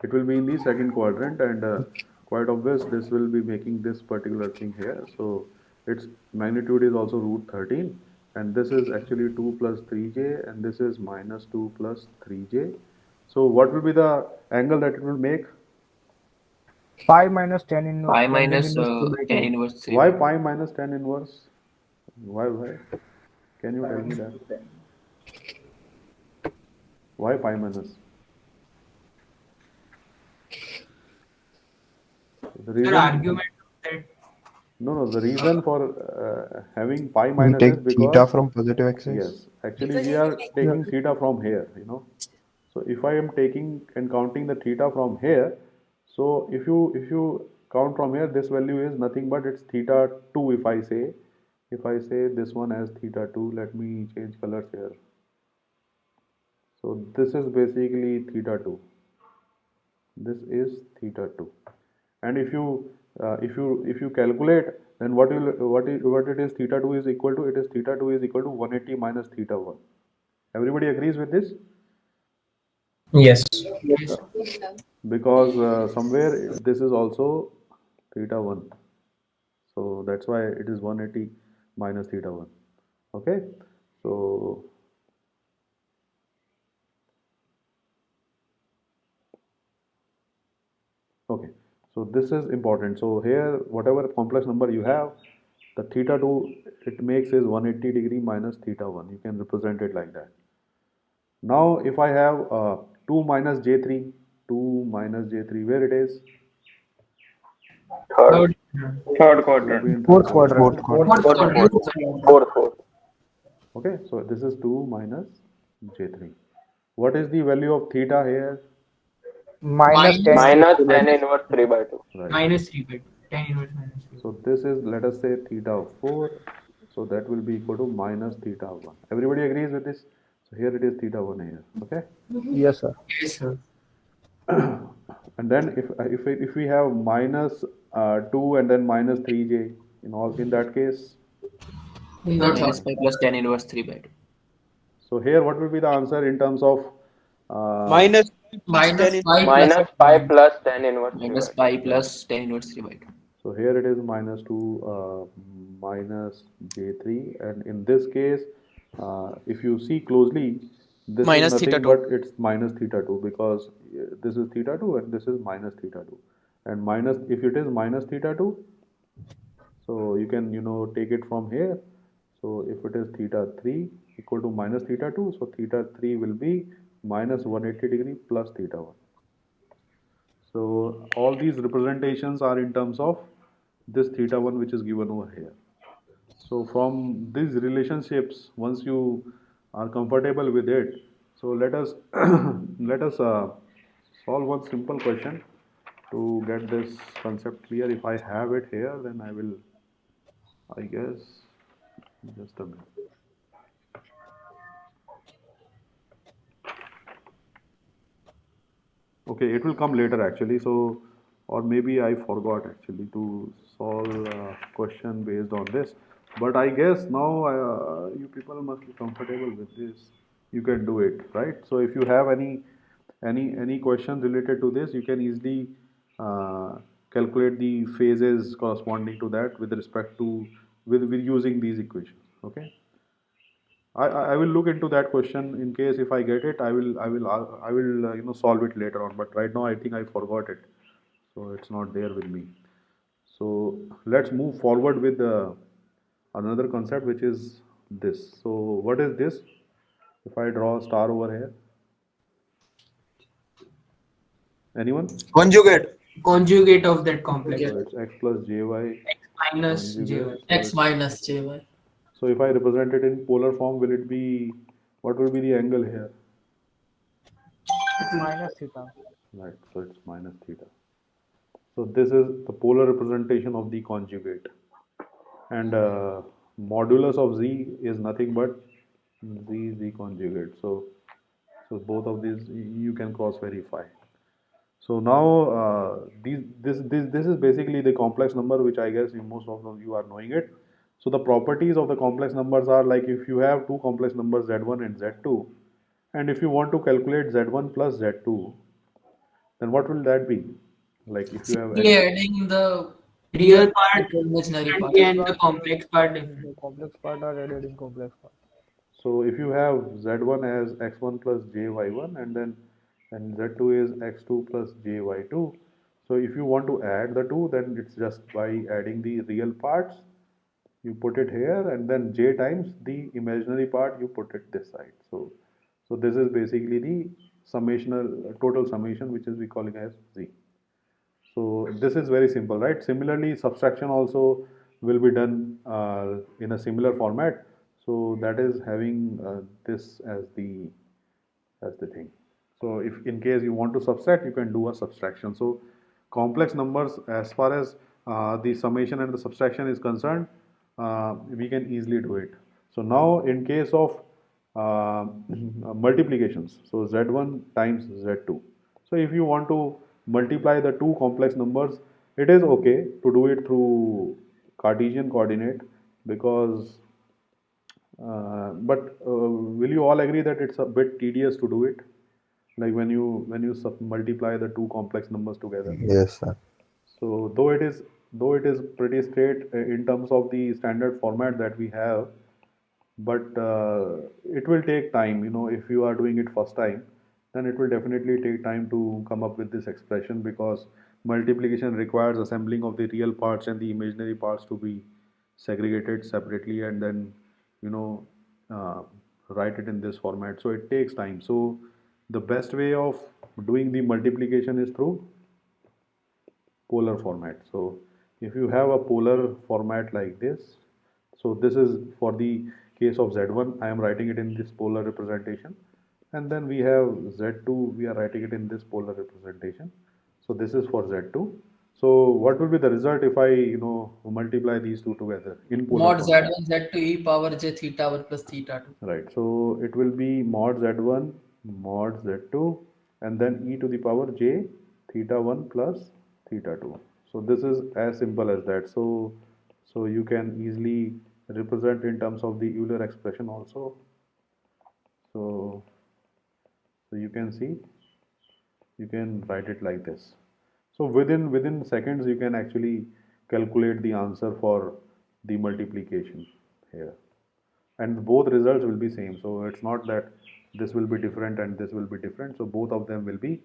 It will be in the second quadrant, and quite obvious this will be making this particular thing here. So its magnitude is also root 13, and this is actually 2 plus 3j, and this is minus 2 plus 3j. So what will be the angle that it will make? Pi minus tan inverse. Pi tan minus inverse 2 by 2. tan inverse 3 Why by 2. pi minus tan inverse? Why? Can you tell me that? Why pi minus? The Sir, reason, argument that no, the reason for having pi We minus take is theta because, from positive axis. yes, actually we are taking theta from here, So if I am taking and counting the theta from here, so if you count from here, this value is nothing but it's theta 2. If I say this one as theta 2, let me change colors here. So this is basically theta 2. This is theta 2. And if you calculate, then what it is theta 2 is equal to, it is theta 2 is equal to 180 minus theta 1. Everybody agrees with this? Yes. Yes, sir. Because somewhere this is also theta 1, so that's why it is 180 minus theta 1. Okay, so okay, so this is important. So here whatever complex number you have, the theta 2 it makes is 180 degree minus theta 1. You can represent it like that. Now if I have 2 minus j3, 2 minus j3, where it is? Third, Third It will be quadrant. in Fourth third quadrant. Fourth quadrant. fourth. Okay, so this is 2 minus j3. What is the value of theta here? Minus tan Minus inverse 3 by tan 2. inverse 3 by 2. Right. minus 3 bit. Tan inverse minus 3. So this is, let us say, theta 4. So that will be equal to minus theta 1. Everybody agrees with this? So here it is theta 1 here. Okay. Yes, sir. Yes, sir. And then if we have minus 2 and then minus 3j, in that case, Minus pi plus tan inverse 3 by 2. so here what will be the answer in terms of Minus Minus 5 Minus pi plus tan inverse 3 Minus by 2. pi plus tan inverse 3 by 2. So here it is minus 2 minus j3, and in this case, if you see closely, this Minus is theta nothing 2. but it's minus theta 2, because this is theta 2 and this is minus theta 2. And minus, if it is minus theta 2, so you can take it from here. So if it is theta 3 equal to minus theta 2, so theta 3 will be minus 180 degree plus theta 1. So all these representations are in terms of this theta 1 which is given over here. So from these relationships, once you are comfortable with it, so let us let us solve one simple question to get this concept clear. If I have it here, then I will, I guess, just a minute. Okay, it will come later actually. So, or maybe I forgot actually to solve a question based on this. But I guess now you people must be comfortable with this. You can do it, right? So if you have any questions related to this, you can easily calculate the phases corresponding to that with respect to with using these equations. Okay. I will look into that question in case if I get it, I will solve it later on. But right now I think I forgot it, so it's not there with me. So let's move forward with another concept, which is this. So what is this? If I draw a star over here, anyone? Conjugate of that complex. So it's x plus jy X minus conjugate. jy. X minus jy. So if I represent it in polar form, will it be, what will be the angle here? Minus theta. Right, so it's minus theta. So this is the polar representation of the conjugate, and modulus of z is nothing but z conjugate. So both of these you can cross verify. So now this is basically the complex number, which I guess most of you are knowing it. So the properties of the complex numbers are like, if you have two complex numbers z1 and z2, and if you want to calculate z1 plus z2, then what will that be? Like if you have Simply adding the Real part with the imaginary part. and the complex part different. The complex part are added in complex part. So if you have z1 as x1 plus jy1 and z2 is x2 plus jy2. So if you want to add the two, then it's just by adding the real parts, you put it here, and then j times the imaginary part, you put it this side. So this is basically the total summation, which is we calling as z. So this is very simple, right? Similarly, subtraction also will be done in a similar format. So that is having this as the thing. So if in case you want to subtract, you can do a subtraction. So complex numbers, as far as the summation and the subtraction is concerned, we can easily do it. So now in case of multiplications, so z1 times z2. So if you want to multiply the two complex numbers, it is okay to do it through Cartesian coordinate, because but will you all agree that it's a bit tedious to do it, like when you multiply the two complex numbers together? Yes, sir. So though it is pretty straight in terms of the standard format that we have, but it will take time. If you are doing it first time, then it will definitely take time to come up with this expression, because multiplication requires assembling of the real parts and the imaginary parts to be segregated separately, and then uh, write it in this format. So it takes time. So the best way of doing the multiplication is through polar format. So if you have a polar format like this, so this is for the case of z1, I am writing it in this polar representation, and then we have z2, we are writing it in this polar representation. So this is for z2. So what will be the result if I multiply these two together in polar Mod format? z1 z2 e power j theta 1 plus theta 2. Right. So it will be mod z1 mod z2 and then e to the power j theta 1 plus theta 2. So this is as simple as that. So you can easily represent in terms of the Euler expression also. So you can see, you can write it like this. So within seconds you can actually calculate the answer for the multiplication here, and both results will be same. So it's not that this will be different and this will be different. So both of them will be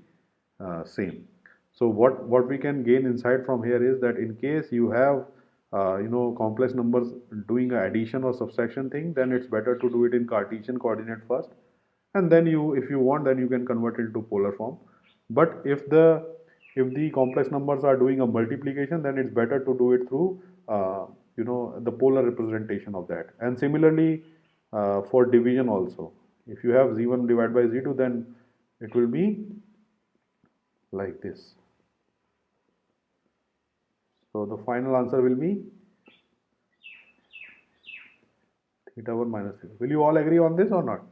same. So what we can gain insight from here is that in case you have complex numbers doing a addition or subtraction thing, then it's better to do it in Cartesian coordinate first, and then if you want, then you can convert it into polar form. But if the complex numbers are doing a multiplication, then it's better to do it through the polar representation of that. And similarly for division also, if you have z1 divided by z2, then it will be like this. So the final answer will be theta 1 minus theta. Will you all agree on this or not?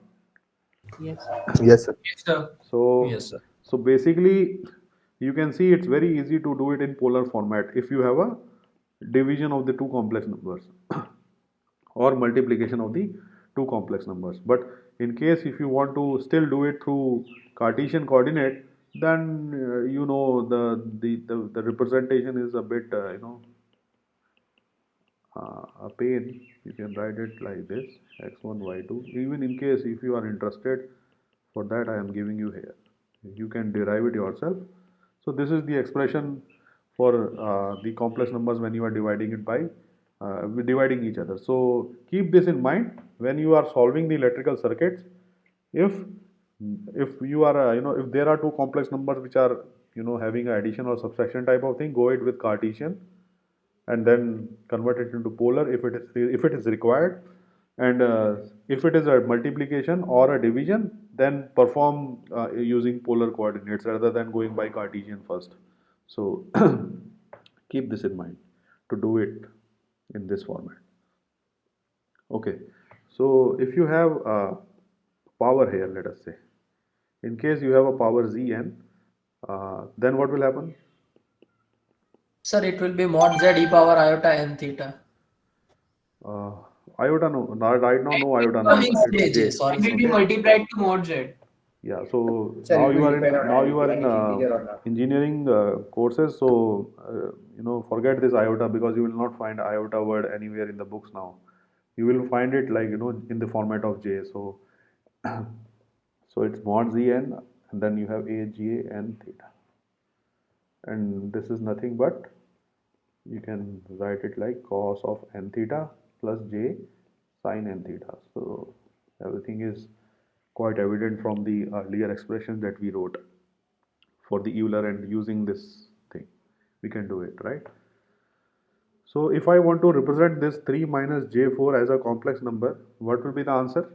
Yes, sir. Yes, sir. So Yes, sir. So basically, you can see it's very easy to do it in polar format if you have a division of the two complex numbers or multiplication of the two complex numbers. But in case if you want to still do it through Cartesian coordinate, then the representation is a bit a pain. You can write it like this: x1 y2. Even in case if you are interested, for that I am giving you here. You can derive it yourself. So this is the expression for the complex numbers when you are dividing it by dividing each other. So keep this in mind when you are solving the electrical circuits. If you are if there are two complex numbers which are having an addition or subtraction type of thing, go it with Cartesian and then convert it into polar if it is required. And if it is a multiplication or a division, then perform using polar coordinates rather than going by Cartesian first. So keep this in mind to do it in this format. Okay, so if you have power here, let us say, in case you have a power Zn, then what will happen? Sir, it will be mod z e power iota n theta. Iota no, right now no iota no. I mean, It's j, J. sorry. It will be Okay. multiplied to mod z. Yeah, so Sir, now it you will are in depend on now you are when in it's integer or not. engineering courses, so forget this iota because you will not find iota word anywhere in the books now. You will find it like in the format of J. So so it's mod Zn and then you have A, J and theta, and this is nothing but you can write it like cos of n theta plus J sin n theta. So everything is quite evident from the earlier expression that we wrote for the Euler, and using this thing we can do it, right? So if I want to represent this 3 minus j4 as a complex number, what will be the answer?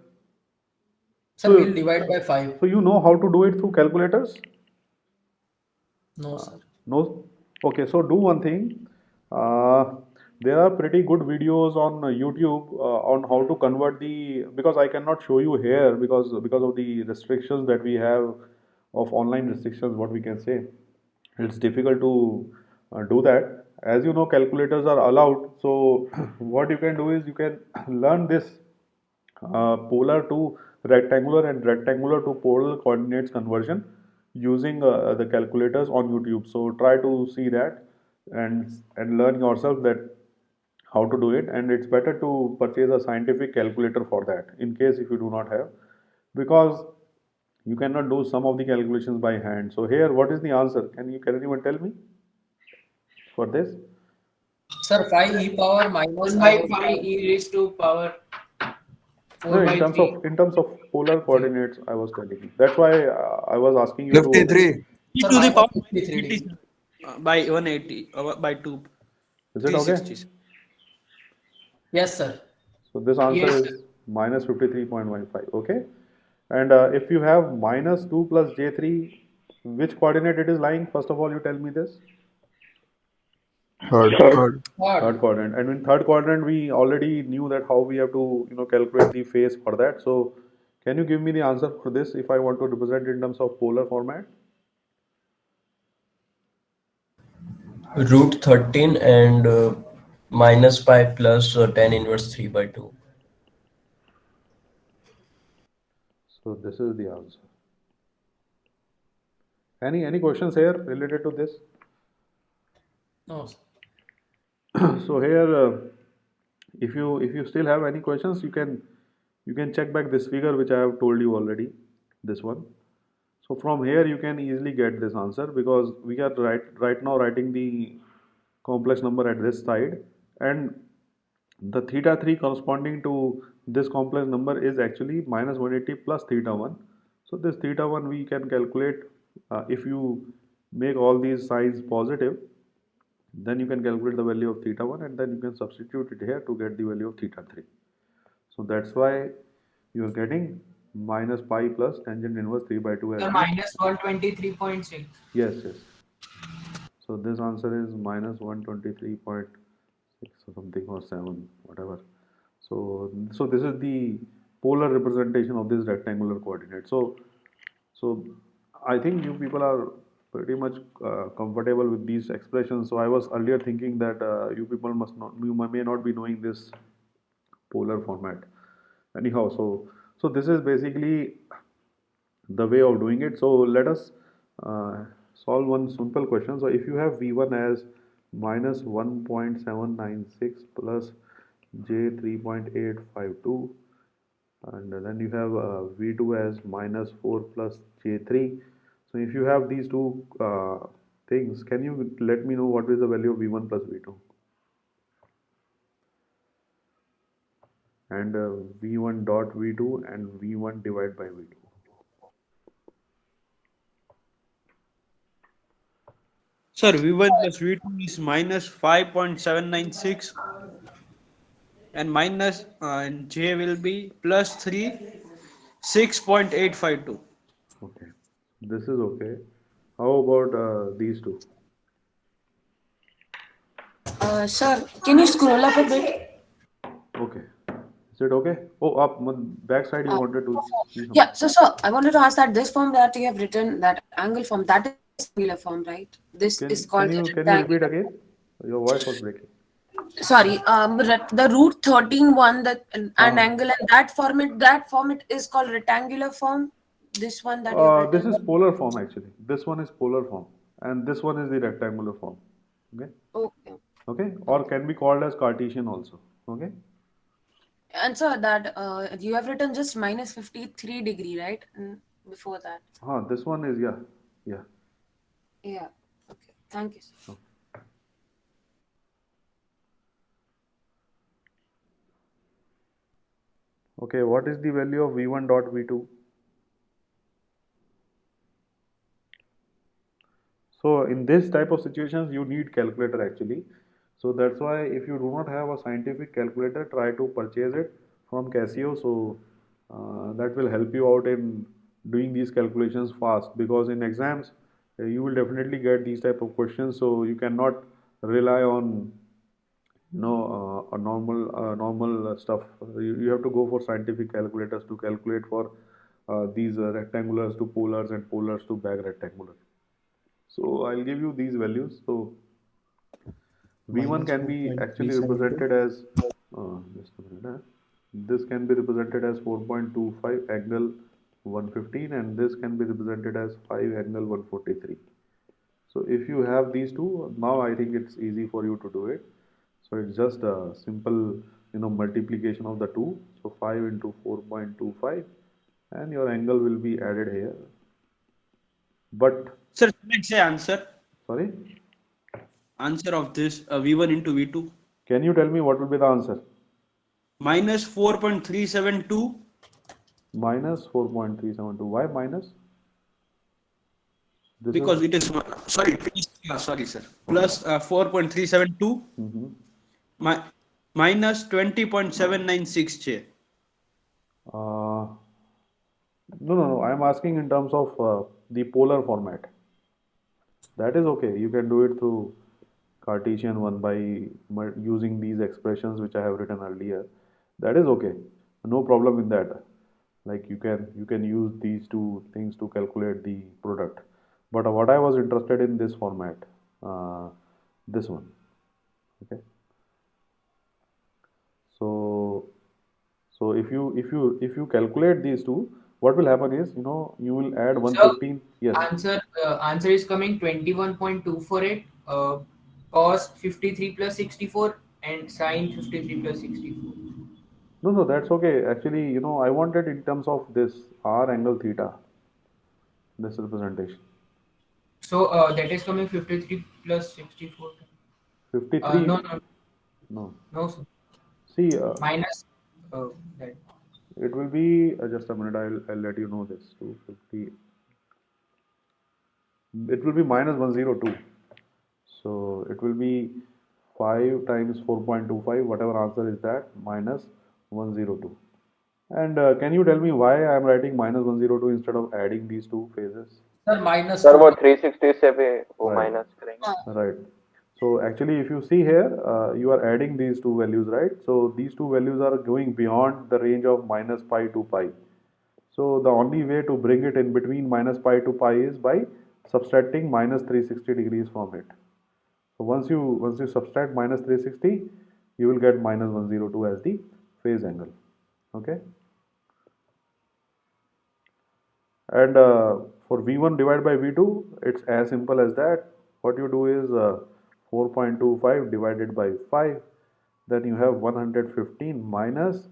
Sir, we'll divide by 5. So you know how to do it through calculators? No, sir. No? Okay, so do one thing. There are pretty good videos on YouTube on how to convert because I cannot show you here because of the restrictions that we have of online restrictions, what we can say. It's difficult to do that. As you know, calculators are allowed. So what you can do is you can learn this polar to rectangular and rectangular to polar coordinates conversion using the calculators on YouTube. So try to see that and learn yourself that how to do it. And it's better to purchase a scientific calculator for that in case if you do not have, because you cannot do some of the calculations by hand. So here, what is the answer? Can anyone tell me for this? Sir, 5 e power minus 1 by iota. 5 e raised to power 4 No, by 3. in terms of polar coordinates, I was telling you. That's why I was asking you to. 53. E Sir, to the minus power 53 80 degree. by 180 by 2 Is it okay? 360. Yes, sir. So this answer Yes, is minus 53.15. Okay. And if you have minus 2 plus j3, which coordinate it is lying? First of all, you tell me this. Third. Third. Third quadrant. And in third quadrant, we already knew that how we have to calculate the phase for that. So can you give me the answer for this if I want to represent in terms of polar format? Root 13 and minus pi plus tan inverse 3 by 2. So this is the answer. Any questions here related to this? No, sir. So here, if you still have any questions, you can check back this figure which I have told you already, this one. So from here you can easily get this answer because we are right now writing the complex number at this side, and the theta 3 corresponding to this complex number is actually minus 180 plus theta 1. So this theta 1 we can calculate if you make all these signs positive, then you can calculate the value of theta 1 and then you can substitute it here to get the value of theta 3. So that's why you are getting minus pi plus tangent inverse 3 by 2 as the the minus 123.6. yes. So this answer is minus 123.6 or something or 7 whatever. So this is the polar representation of this rectangular coordinate. So I think you people are pretty much comfortable with these expressions. So I was earlier thinking that you people may not be knowing this polar format. Anyhow, so this is basically the way of doing it. So let us solve one simple question. So if you have V1 as minus 1.796 plus J 3.852, and then you have V2 as minus 4 plus J3. So if you have these two things, can you let me know what is the value of V1 plus V2? And V1 dot V2 and V1 divided by V2. Sir, V1 plus V2 is minus 5.796 and minus J will be plus 3, 6.852. Okay, this is okay. How about these two? Sir, can you scroll up a bit? Okay. Is it okay? Oh, up backside you wanted to see something. Yeah, so I wanted to ask that this form that you have written, that angle form, that is angular form, right? This is called Can you repeat again? Your voice was breaking. Sorry, the root 13 one, that an angle, and that format is called rectangular form. This one that you have This written? is polar form actually. This one is polar form, and this one is the rectangular form. Okay, Okay. okay, or can be called as Cartesian also. Okay, And so that you have written just minus 53 degree, right? Before that. this one is yeah, yeah. Yeah. Okay. Thank you, sir. Okay, what is the value of V1 dot V2? So in this type of situations, you need calculator actually. So that's why if you do not have a scientific calculator, try to purchase it from Casio. So that will help you out in doing these calculations fast, because in exams you will definitely get these type of questions. So you cannot rely on a normal stuff. You have to go for scientific calculators to calculate for these rectangulars to polars and polars to back rectangular. So I'll give you these values. So V1 minus can be actually 4.372. represented as, just a minute, this can be represented as 4.25 angle 115, and this can be represented as 5 angle 143. So if you have these two, now I think it's easy for you to do it. So it's just a simple, multiplication of the two. So 5 into 4.25, and your angle will be added here. But Sir, let's say answer. sorry, Answer of this V1 into V2 can you tell me what will be the answer? minus 4.372 Minus 4.372. Why minus? This because is it is sorry sir, plus 4.372 Mhm. minus 20.796 J. No. I'm asking in terms of the polar format. That is okay. You can do it through Cartesian one by using these expressions which I have written earlier. That is okay. No problem in that. Like you can use these two things to calculate the product. But what I was interested in this format, this one. Okay. So if you calculate these two, what will happen is you will add So 115. Yes. answer is coming 21.248. Cos 53 plus 64 and sin 53 plus 64. No, that's okay. Actually, I wanted in terms of this r angle theta, this representation. So that is coming 53 plus 64. 53. No, No. no, sir. See, Minus that. it will be just a minute. I'll let you know this. 250. It will be minus 102. So it will be 5 times 4.25. Whatever answer is that, minus 102. And can you tell me why I am writing minus 102 instead of adding these two phases? Sir, minus sir 2. वो 360 से भी वो Right. Minus करेंगे. Right. So actually, if you see here, you are adding these two values, right? So these two values are going beyond the range of minus pi to pi. So the only way to bring it in between minus pi to pi is by subtracting minus 360 degrees from it. So once you subtract minus 360, you will get minus 102 as the phase angle. Okay. And for V1 divided by V2, it's as simple as that. What you do is 4.25 divided by 5, then you have 115 minus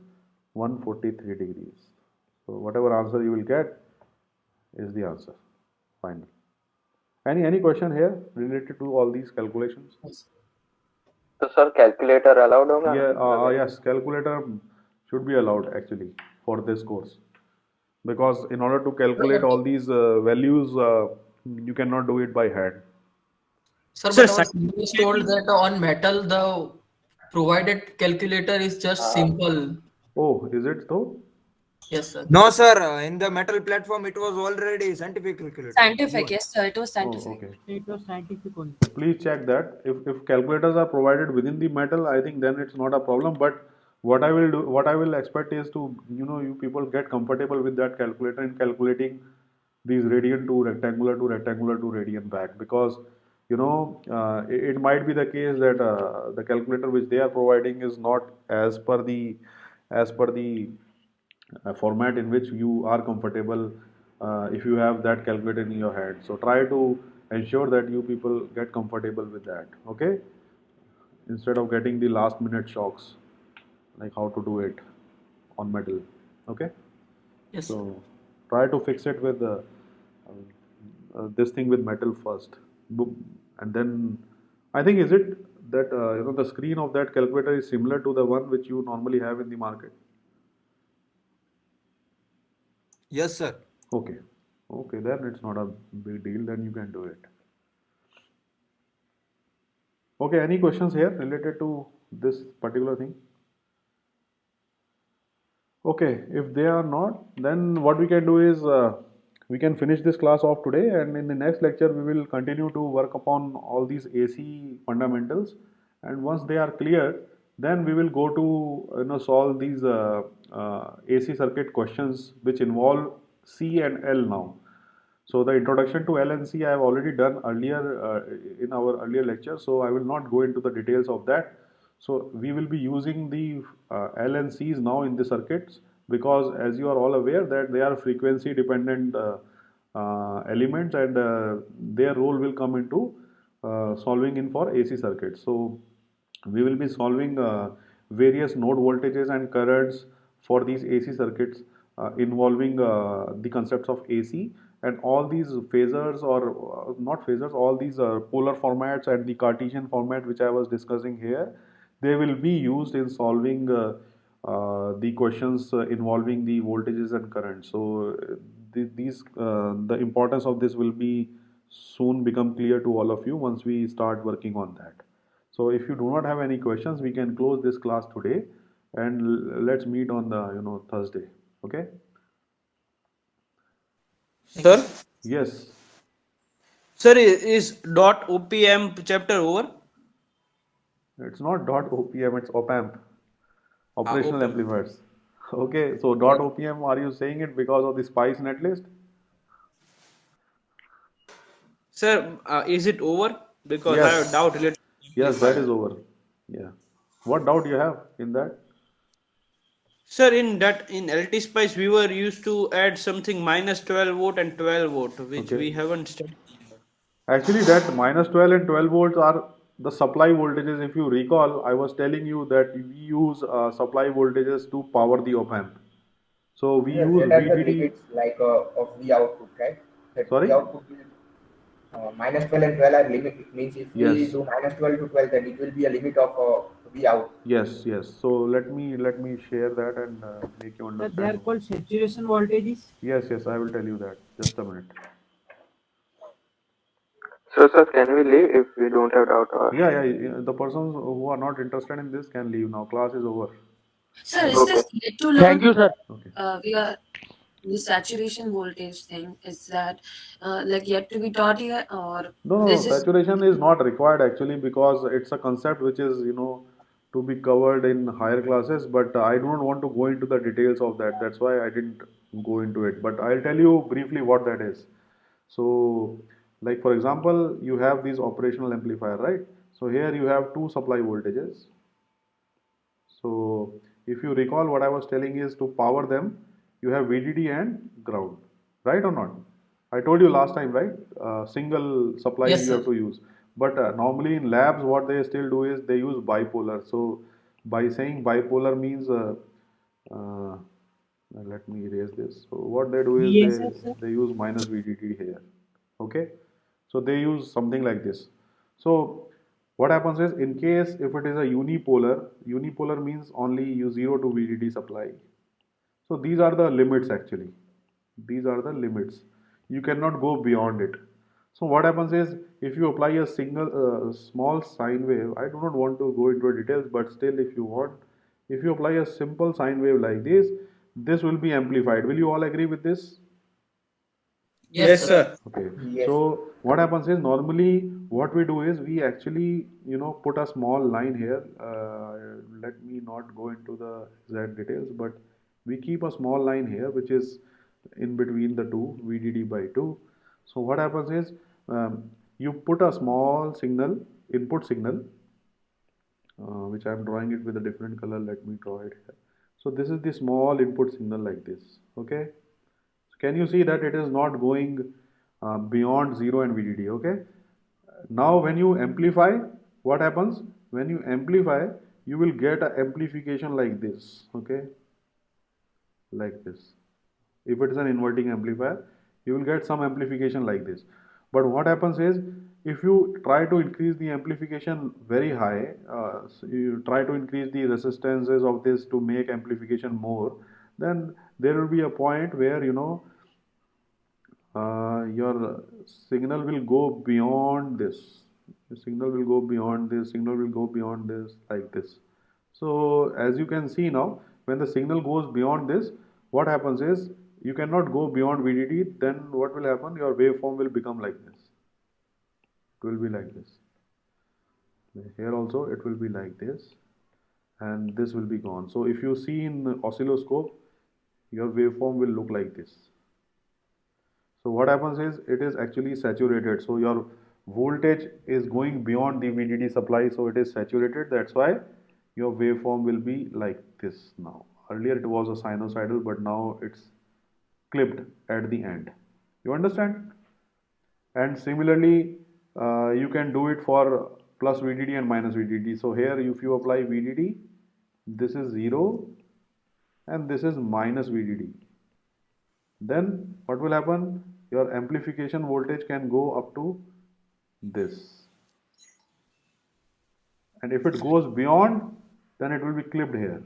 143 degrees. So whatever answer you will get is the answer. Final. Any question here related to all these calculations? तो sir calculator allowed होगा? Yeah, yes, calculator should be allowed actually for this course, because in order to calculate all these values, you cannot do it by hand. Sir, Sir, but our senior was told that on metal the provided calculator is just simple. Oh, is it so? Yes, sir. No, sir. In the metal platform, it was already scientific calculator. Scientific, yes, sir. It was scientific. Oh, okay. It was scientific only. Please check that. If calculators are provided within the metal, I think then it's not a problem. But what I will expect is to, you people get comfortable with that calculator in calculating these radian to rectangular to rectangular to radian back, because it might be the case that the calculator which they are providing is not as per the format in which you are comfortable if you have that calculator in your head. So try to ensure that you people get comfortable with that, okay? Instead of getting the last minute shocks, like how to do it on metal, okay? Yes. So try to fix it with this thing with metal first. And then I think, is it that the screen of that calculator is similar to the one which you normally have in the market? Yes, sir. Okay. Okay, then it's not a big deal, then you can do it. Okay, any questions here related to this particular thing? Okay, if they are not, then what we can do is we can finish this class off today, and in the next lecture we will continue to work upon all these AC fundamentals, and once they are clear, then we will go to solve these AC circuit questions which involve C and L now. So the introduction to L and C I have already done earlier in our earlier lecture, so I will not go into the details of that. So we will be using the L and C's now in the circuits, because as you are all aware that they are frequency dependent elements, and their role will come into solving in for AC circuits. So we will be solving various node voltages and currents for these AC circuits involving the concepts of AC, and all these phasors, or not phasors, all these polar formats and the Cartesian format which I was discussing here, they will be used in solving the questions involving the voltages and currents. So the importance of this will be soon become clear to all of you once we start working on that. So if you do not have any questions, we can close this class today, and let's meet on the Thursday. Okay? Sir, Yes. sir, is dot OPM chapter over? It's not dot OPM, it's op-amp, operational OPM. amplifiers. Okay, so dot OPM, are you saying it because of the SPICE netlist? Sir, is it over? Because I have a Yes. doubt related to Yes, that amplifier. is over. Yeah. What doubt you have in that? Sir, in LT Spice we were used to add something minus 12 volt and 12 volt, which Okay. we haven't studied. Actually, that minus 12 and 12 volts are the supply voltages. If you recall, I was telling you that we use supply voltages to power the op-amp. So we Yes, use that are the VDD. limits like of V output, right? That Sorry? V output will minus 12 and 12 are limit. It means if we Yes. do minus 12 to 12, then it will be a limit of V out. Yes, yes. So let me share that and make you They are understand. called saturation voltages. Yes, yes, I will tell you that. Just a minute. So, sir, can we leave if we don't have doubt? Or Yeah, yeah. The persons who are not interested in this can leave now. Class is over. Sir, is okay. this yet to learn? Thank you, sir. Okay. We are the saturation voltage thing. Is that like yet to be taught here, or No, this is saturation is not required actually, because it's a concept which is to be covered in higher classes. But I do not want to go into the details of that. That's why I didn't go into it. But I'll tell you briefly what that is. So, like for example, you have these operational amplifier, right? So here you have two supply voltages. So if you recall, what I was telling is to power them, you have VDD and ground, right or not? I told you last time, right? Single supply Yes, you have sir. to use. But normally in labs, what they still do is they use bipolar. So by saying bipolar means, uh, let me erase this. So what they do is VSS, sir. they use minus VDD here. Okay, so they use something like this. So what happens is, in case if it is a unipolar means only you 0 to VDD supply. So these are the limits actually. These are the limits. You cannot go beyond it. So what happens is, if you apply a single small sine wave, I do not want to go into details, but still if you want, if you apply a simple sine wave like this will be amplified. Will you all agree with this? Yes, sir. Okay. Yes. So what happens is, normally what we do is we actually put a small line here. Let me not go into the exact details, but we keep a small line here which is in between the two, VDD by 2. So what happens is, you put a small signal, input signal, which I am drawing it with a different color. Let me draw it here. So this is the small input signal like this. Okay. Can you see that it is not going beyond 0 and VDD? Okay. Now when you amplify, what happens? When you amplify, you will get an amplification like this. Okay, like this. If it is an inverting amplifier, you will get some amplification like this. But what happens is, if you try to increase the amplification very high, so you try to increase the resistances of this to make amplification more, then there will be a point where your signal will go beyond this. The signal will go beyond this, signal will go beyond this, like this. So as you can see now, when the signal goes beyond this, what happens is, you cannot go beyond VDD, then what will happen? Your waveform will become like this. It will be like this. Here also it will be like this, and this will be gone. So if you see in the oscilloscope, your waveform will look like this. So what happens is, it is actually saturated. So your voltage is going beyond the VDD supply, so it is saturated. That's why your waveform will be like this now. Earlier it was a sinusoidal, but now it's clipped at the end. You understand? And similarly, you can do it for plus VDD and minus VDD. So here, if you apply VDD, this is 0 and this is minus VDD. Then what will happen? Your amplification voltage can go up to this. And if it goes beyond, then it will be clipped here.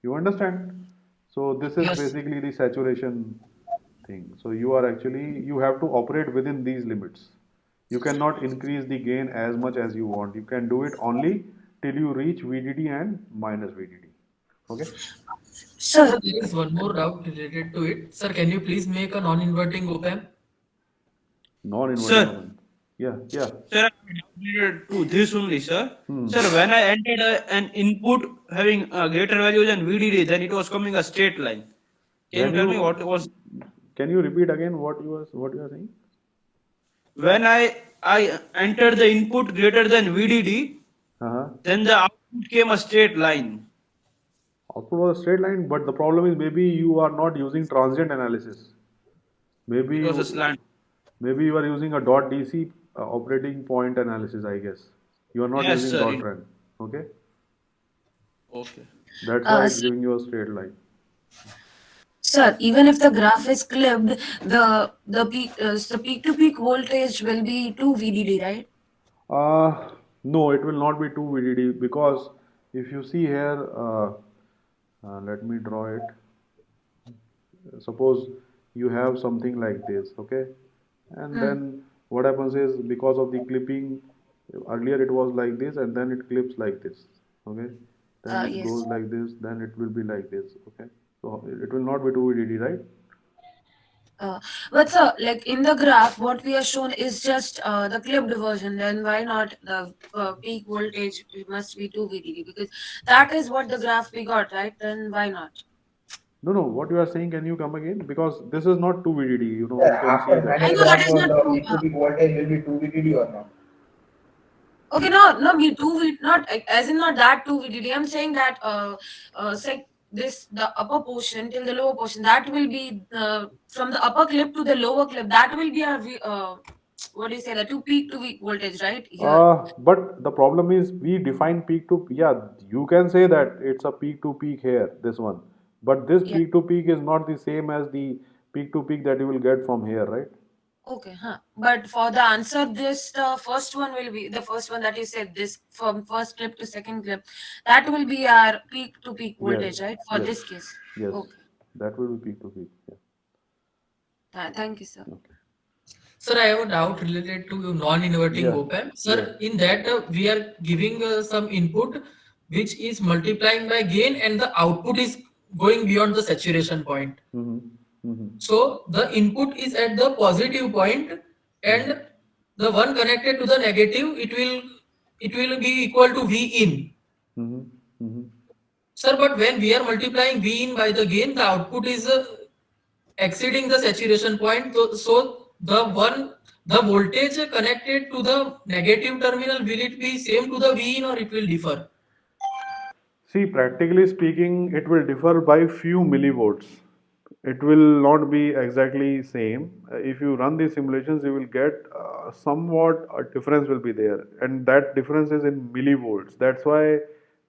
You understand? So this is basically the saturation thing. So you have to operate within these limits. You cannot increase the gain as much as you want. You can do it only till you reach VDD and minus VDD. Okay? Sir, there is one more doubt related to it. Sir, can you please make a non-inverting op-amp? Non-inverting Sir. op-amp. Yeah. Sir, I'm related to this only, sir. Sir, when I entered an input having a greater value than VDD, then it was coming a straight line. Can you tell me what was? Can you repeat again what you are saying? When I entered the input greater than VDD, then the output came a straight line. Output was a straight line, but the problem is, maybe you are not using transient analysis. Maybe It was a slant. Maybe you are using a dot DC operating point analysis, I guess. You are not Yes, using sir. dot trend. Okay? Okay. That's why it's giving you a straight line. Sir, even if the graph is clipped, the peak to peak voltage will be 2 VDD, right? No, it will not be 2 VDD, because if you see here, let me draw it. Suppose you have something like this, okay? And then what happens is, because of the clipping, earlier it was like this, and then it clips like this, okay? Then it Yes. goes like this, then it will be like this, okay? So it will not be 2 VDD, right? But sir, like in the graph, what we are shown is just the clipped version. Then why not the peak voltage must be 2 VDD? Because that is what the graph we got, right? Then why not? No, what you are saying, can you come again? Because this is not 2 VDD, you Yeah, can see after that. I final know that graph, is not the true. peak to peak voltage will be 2 VDD or not? Okay, no, be 2 VDD, not as in not that 2 VDD. I'm saying that the upper portion till the lower portion, that will be from the upper clip to the lower clip. That will be a what do you say, the 2 peak to peak voltage, right? Here. But the problem is, we define peak to, yeah, you can say that it's a peak to peak here, this one. But this Yeah. peak to peak is not the same as the peak to peak that you will get from here, right? Okay, But for the answer, the first one will be the first one that you said, this from first clip to second clip, that will be our peak to peak voltage, right? For yes, this case. Yes. Okay. That will be peak to peak. Yeah. Thank you, sir. Sir, I have a doubt related to non-inverting Yeah. op-amp. Sir, in that we are giving some input which is multiplying by gain, and the output is going beyond the saturation point. So the input is at the positive point, and the one connected to the negative, it will be equal to V in. Sir, but when we are multiplying V in by the gain, the output is exceeding the saturation point. So the voltage connected to the negative terminal, will it be same to the V in, or it will differ? See, practically speaking, it will differ by few millivolts. it will not be exactly same. If you run these simulations, you will get somewhat a difference will be there, and that difference is in millivolts. That's why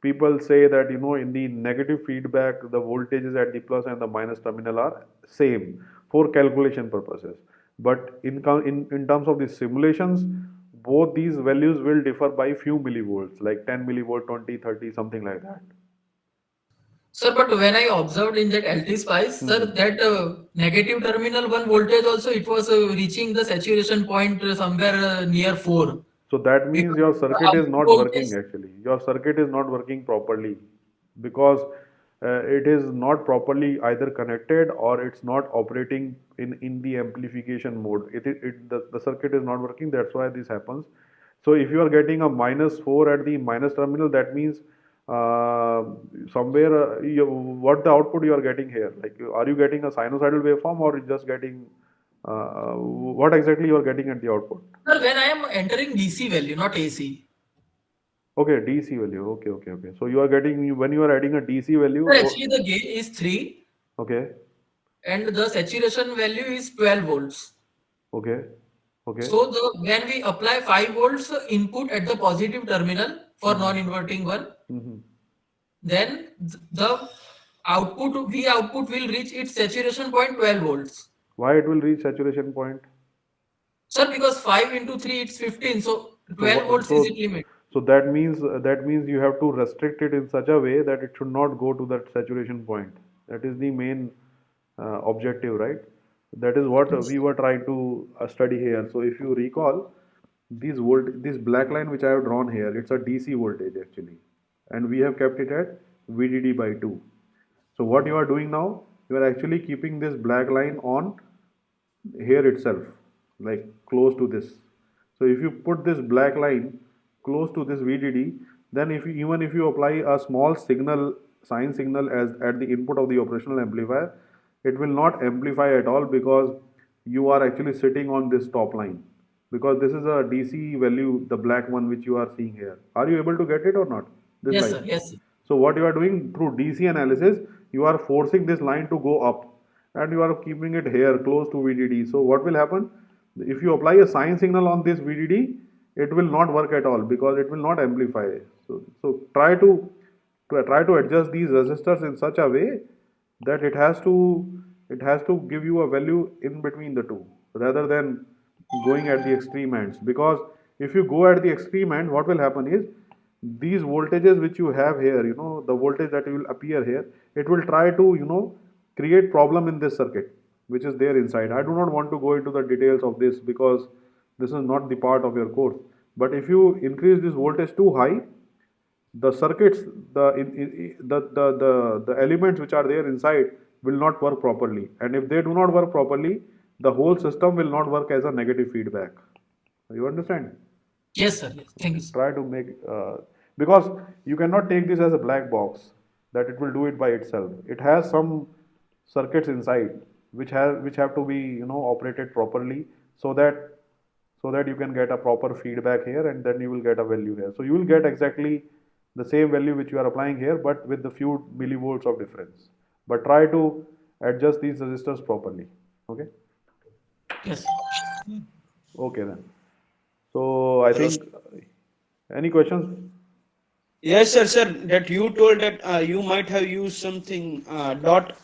people say that in the negative feedback, the voltages at the plus and the minus terminal are same for calculation purposes. But in terms of the simulations, both these values will differ by few millivolts, like 10 millivolt, 20, 30, something like that. Sir, but when I observed in that LT spice, sir, that negative terminal 1 voltage also, it was reaching the saturation point somewhere near 4. So that means your circuit is not voltage- working actually. Your circuit is not working properly because it is not properly either connected or it's not operating in the amplification mode. The circuit is not working. That's why this happens. So if you are getting a -4 at the minus terminal, that means somewhere what the output you are getting here? Like, are you getting a sinusoidal waveform or just getting what exactly you are getting at the output? Sir, when I am entering DC value, not AC. Okay, DC value. Okay. So you are getting, when you are adding a DC value. Sir, actually the gain is 3 Okay. and the saturation value is 12 volts. Okay. So when we apply 5 volts input at the positive terminal for non-inverting one, then the output V output will reach its saturation point 12 volts. Why it will reach saturation point? Sir, because 5 into 3 it's 15, so 12 volts is its limit. So that means you have to restrict it in such a way that it should not go to that saturation point. That is the main objective, right? That is what we were trying to study here. So if you recall, this black line which I have drawn here, it's a DC voltage actually, and we have kept it at VDD by 2. So what you are doing now, you are actually keeping this black line on here itself, like close to this. So if you put this black line close to this VDD, then even if you apply a small signal, sine signal as at the input of the operational amplifier, it will not amplify at all because you are actually sitting on this top line, because this is a DC value, the black one which you are seeing here. Are you able to get it or not? This Yes, line. sir. Yes, sir. So what you are doing through DC analysis, you are forcing this line to go up and you are keeping it here close to VDD. So what will happen? If you apply a sine signal on this VDD, it will not work at all because it will not amplify. So try to adjust these resistors in such a way that it has to give you a value in between the two rather than going at the extreme ends. Because if you go at the extreme end, what will happen is these voltages which you have here, the voltage that will appear here, it will try to create problem in this circuit which is there inside. I do not want to go into the details of this because this is not the part of your course. But if you increase this voltage too high, the circuits, the elements which are there inside will not work properly, and if they do not work properly, the whole system will not work as a negative feedback. You understand? Yes, sir. Yes. Thank you, sir. Try to make because you cannot take this as a black box that it will do it by itself. It has some circuits inside which have to be operated properly so that you can get a proper feedback here, and then you will get a value here. So you will get exactly the same value which you are applying here, but with the few millivolts of difference. But try to adjust these resistors properly. Okay. Yes. Okay then. So I think any questions? Yes, sir. That you told that you might have used something dot,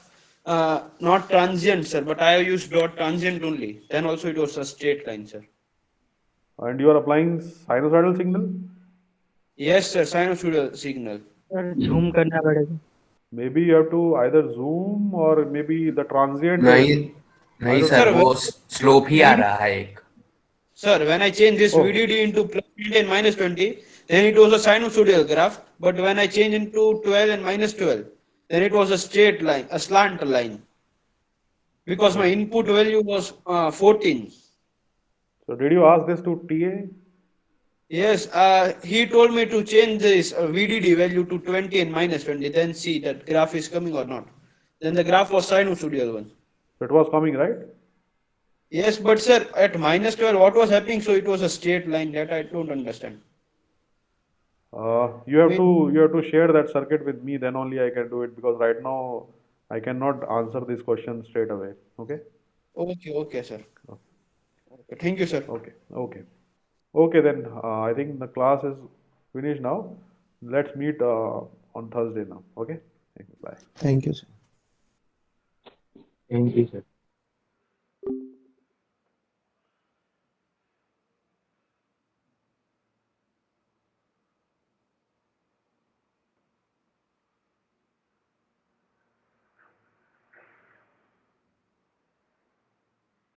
not transient, sir, but I have used dot transient only. Then also it was a straight line, sir. And you are applying sinusoidal signal? Yes, sir. Sinusoidal signal. झूम करना पड़ेगा. Maybe you have to either zoom or maybe the transient. नहीं sir, वो slope ही आ रहा है एक. Sir, when I change this VDD into plus 20 and minus 20, then it was a sinusoidal graph. But when I change into 12 and minus 12, then it was a straight line, a slant line. Because my input value was 14. So did you ask this to TA? Yes, he told me to change this VDD value to 20 and minus 20, then see that graph is coming or not. Then the graph was sinusoidal one. So it was coming, right? Yes, but sir, at minus 12, what was happening? So it was a straight line. That I don't understand. You have to share that circuit with me. Then only I can do it, because right now I cannot answer this question straight away. Okay. Okay, sir. Okay, thank you, sir. Okay. Then I think the class is finished now. Let's meet on Thursday now. Okay. Thank you. Bye. Thank you, sir. Thank you, sir.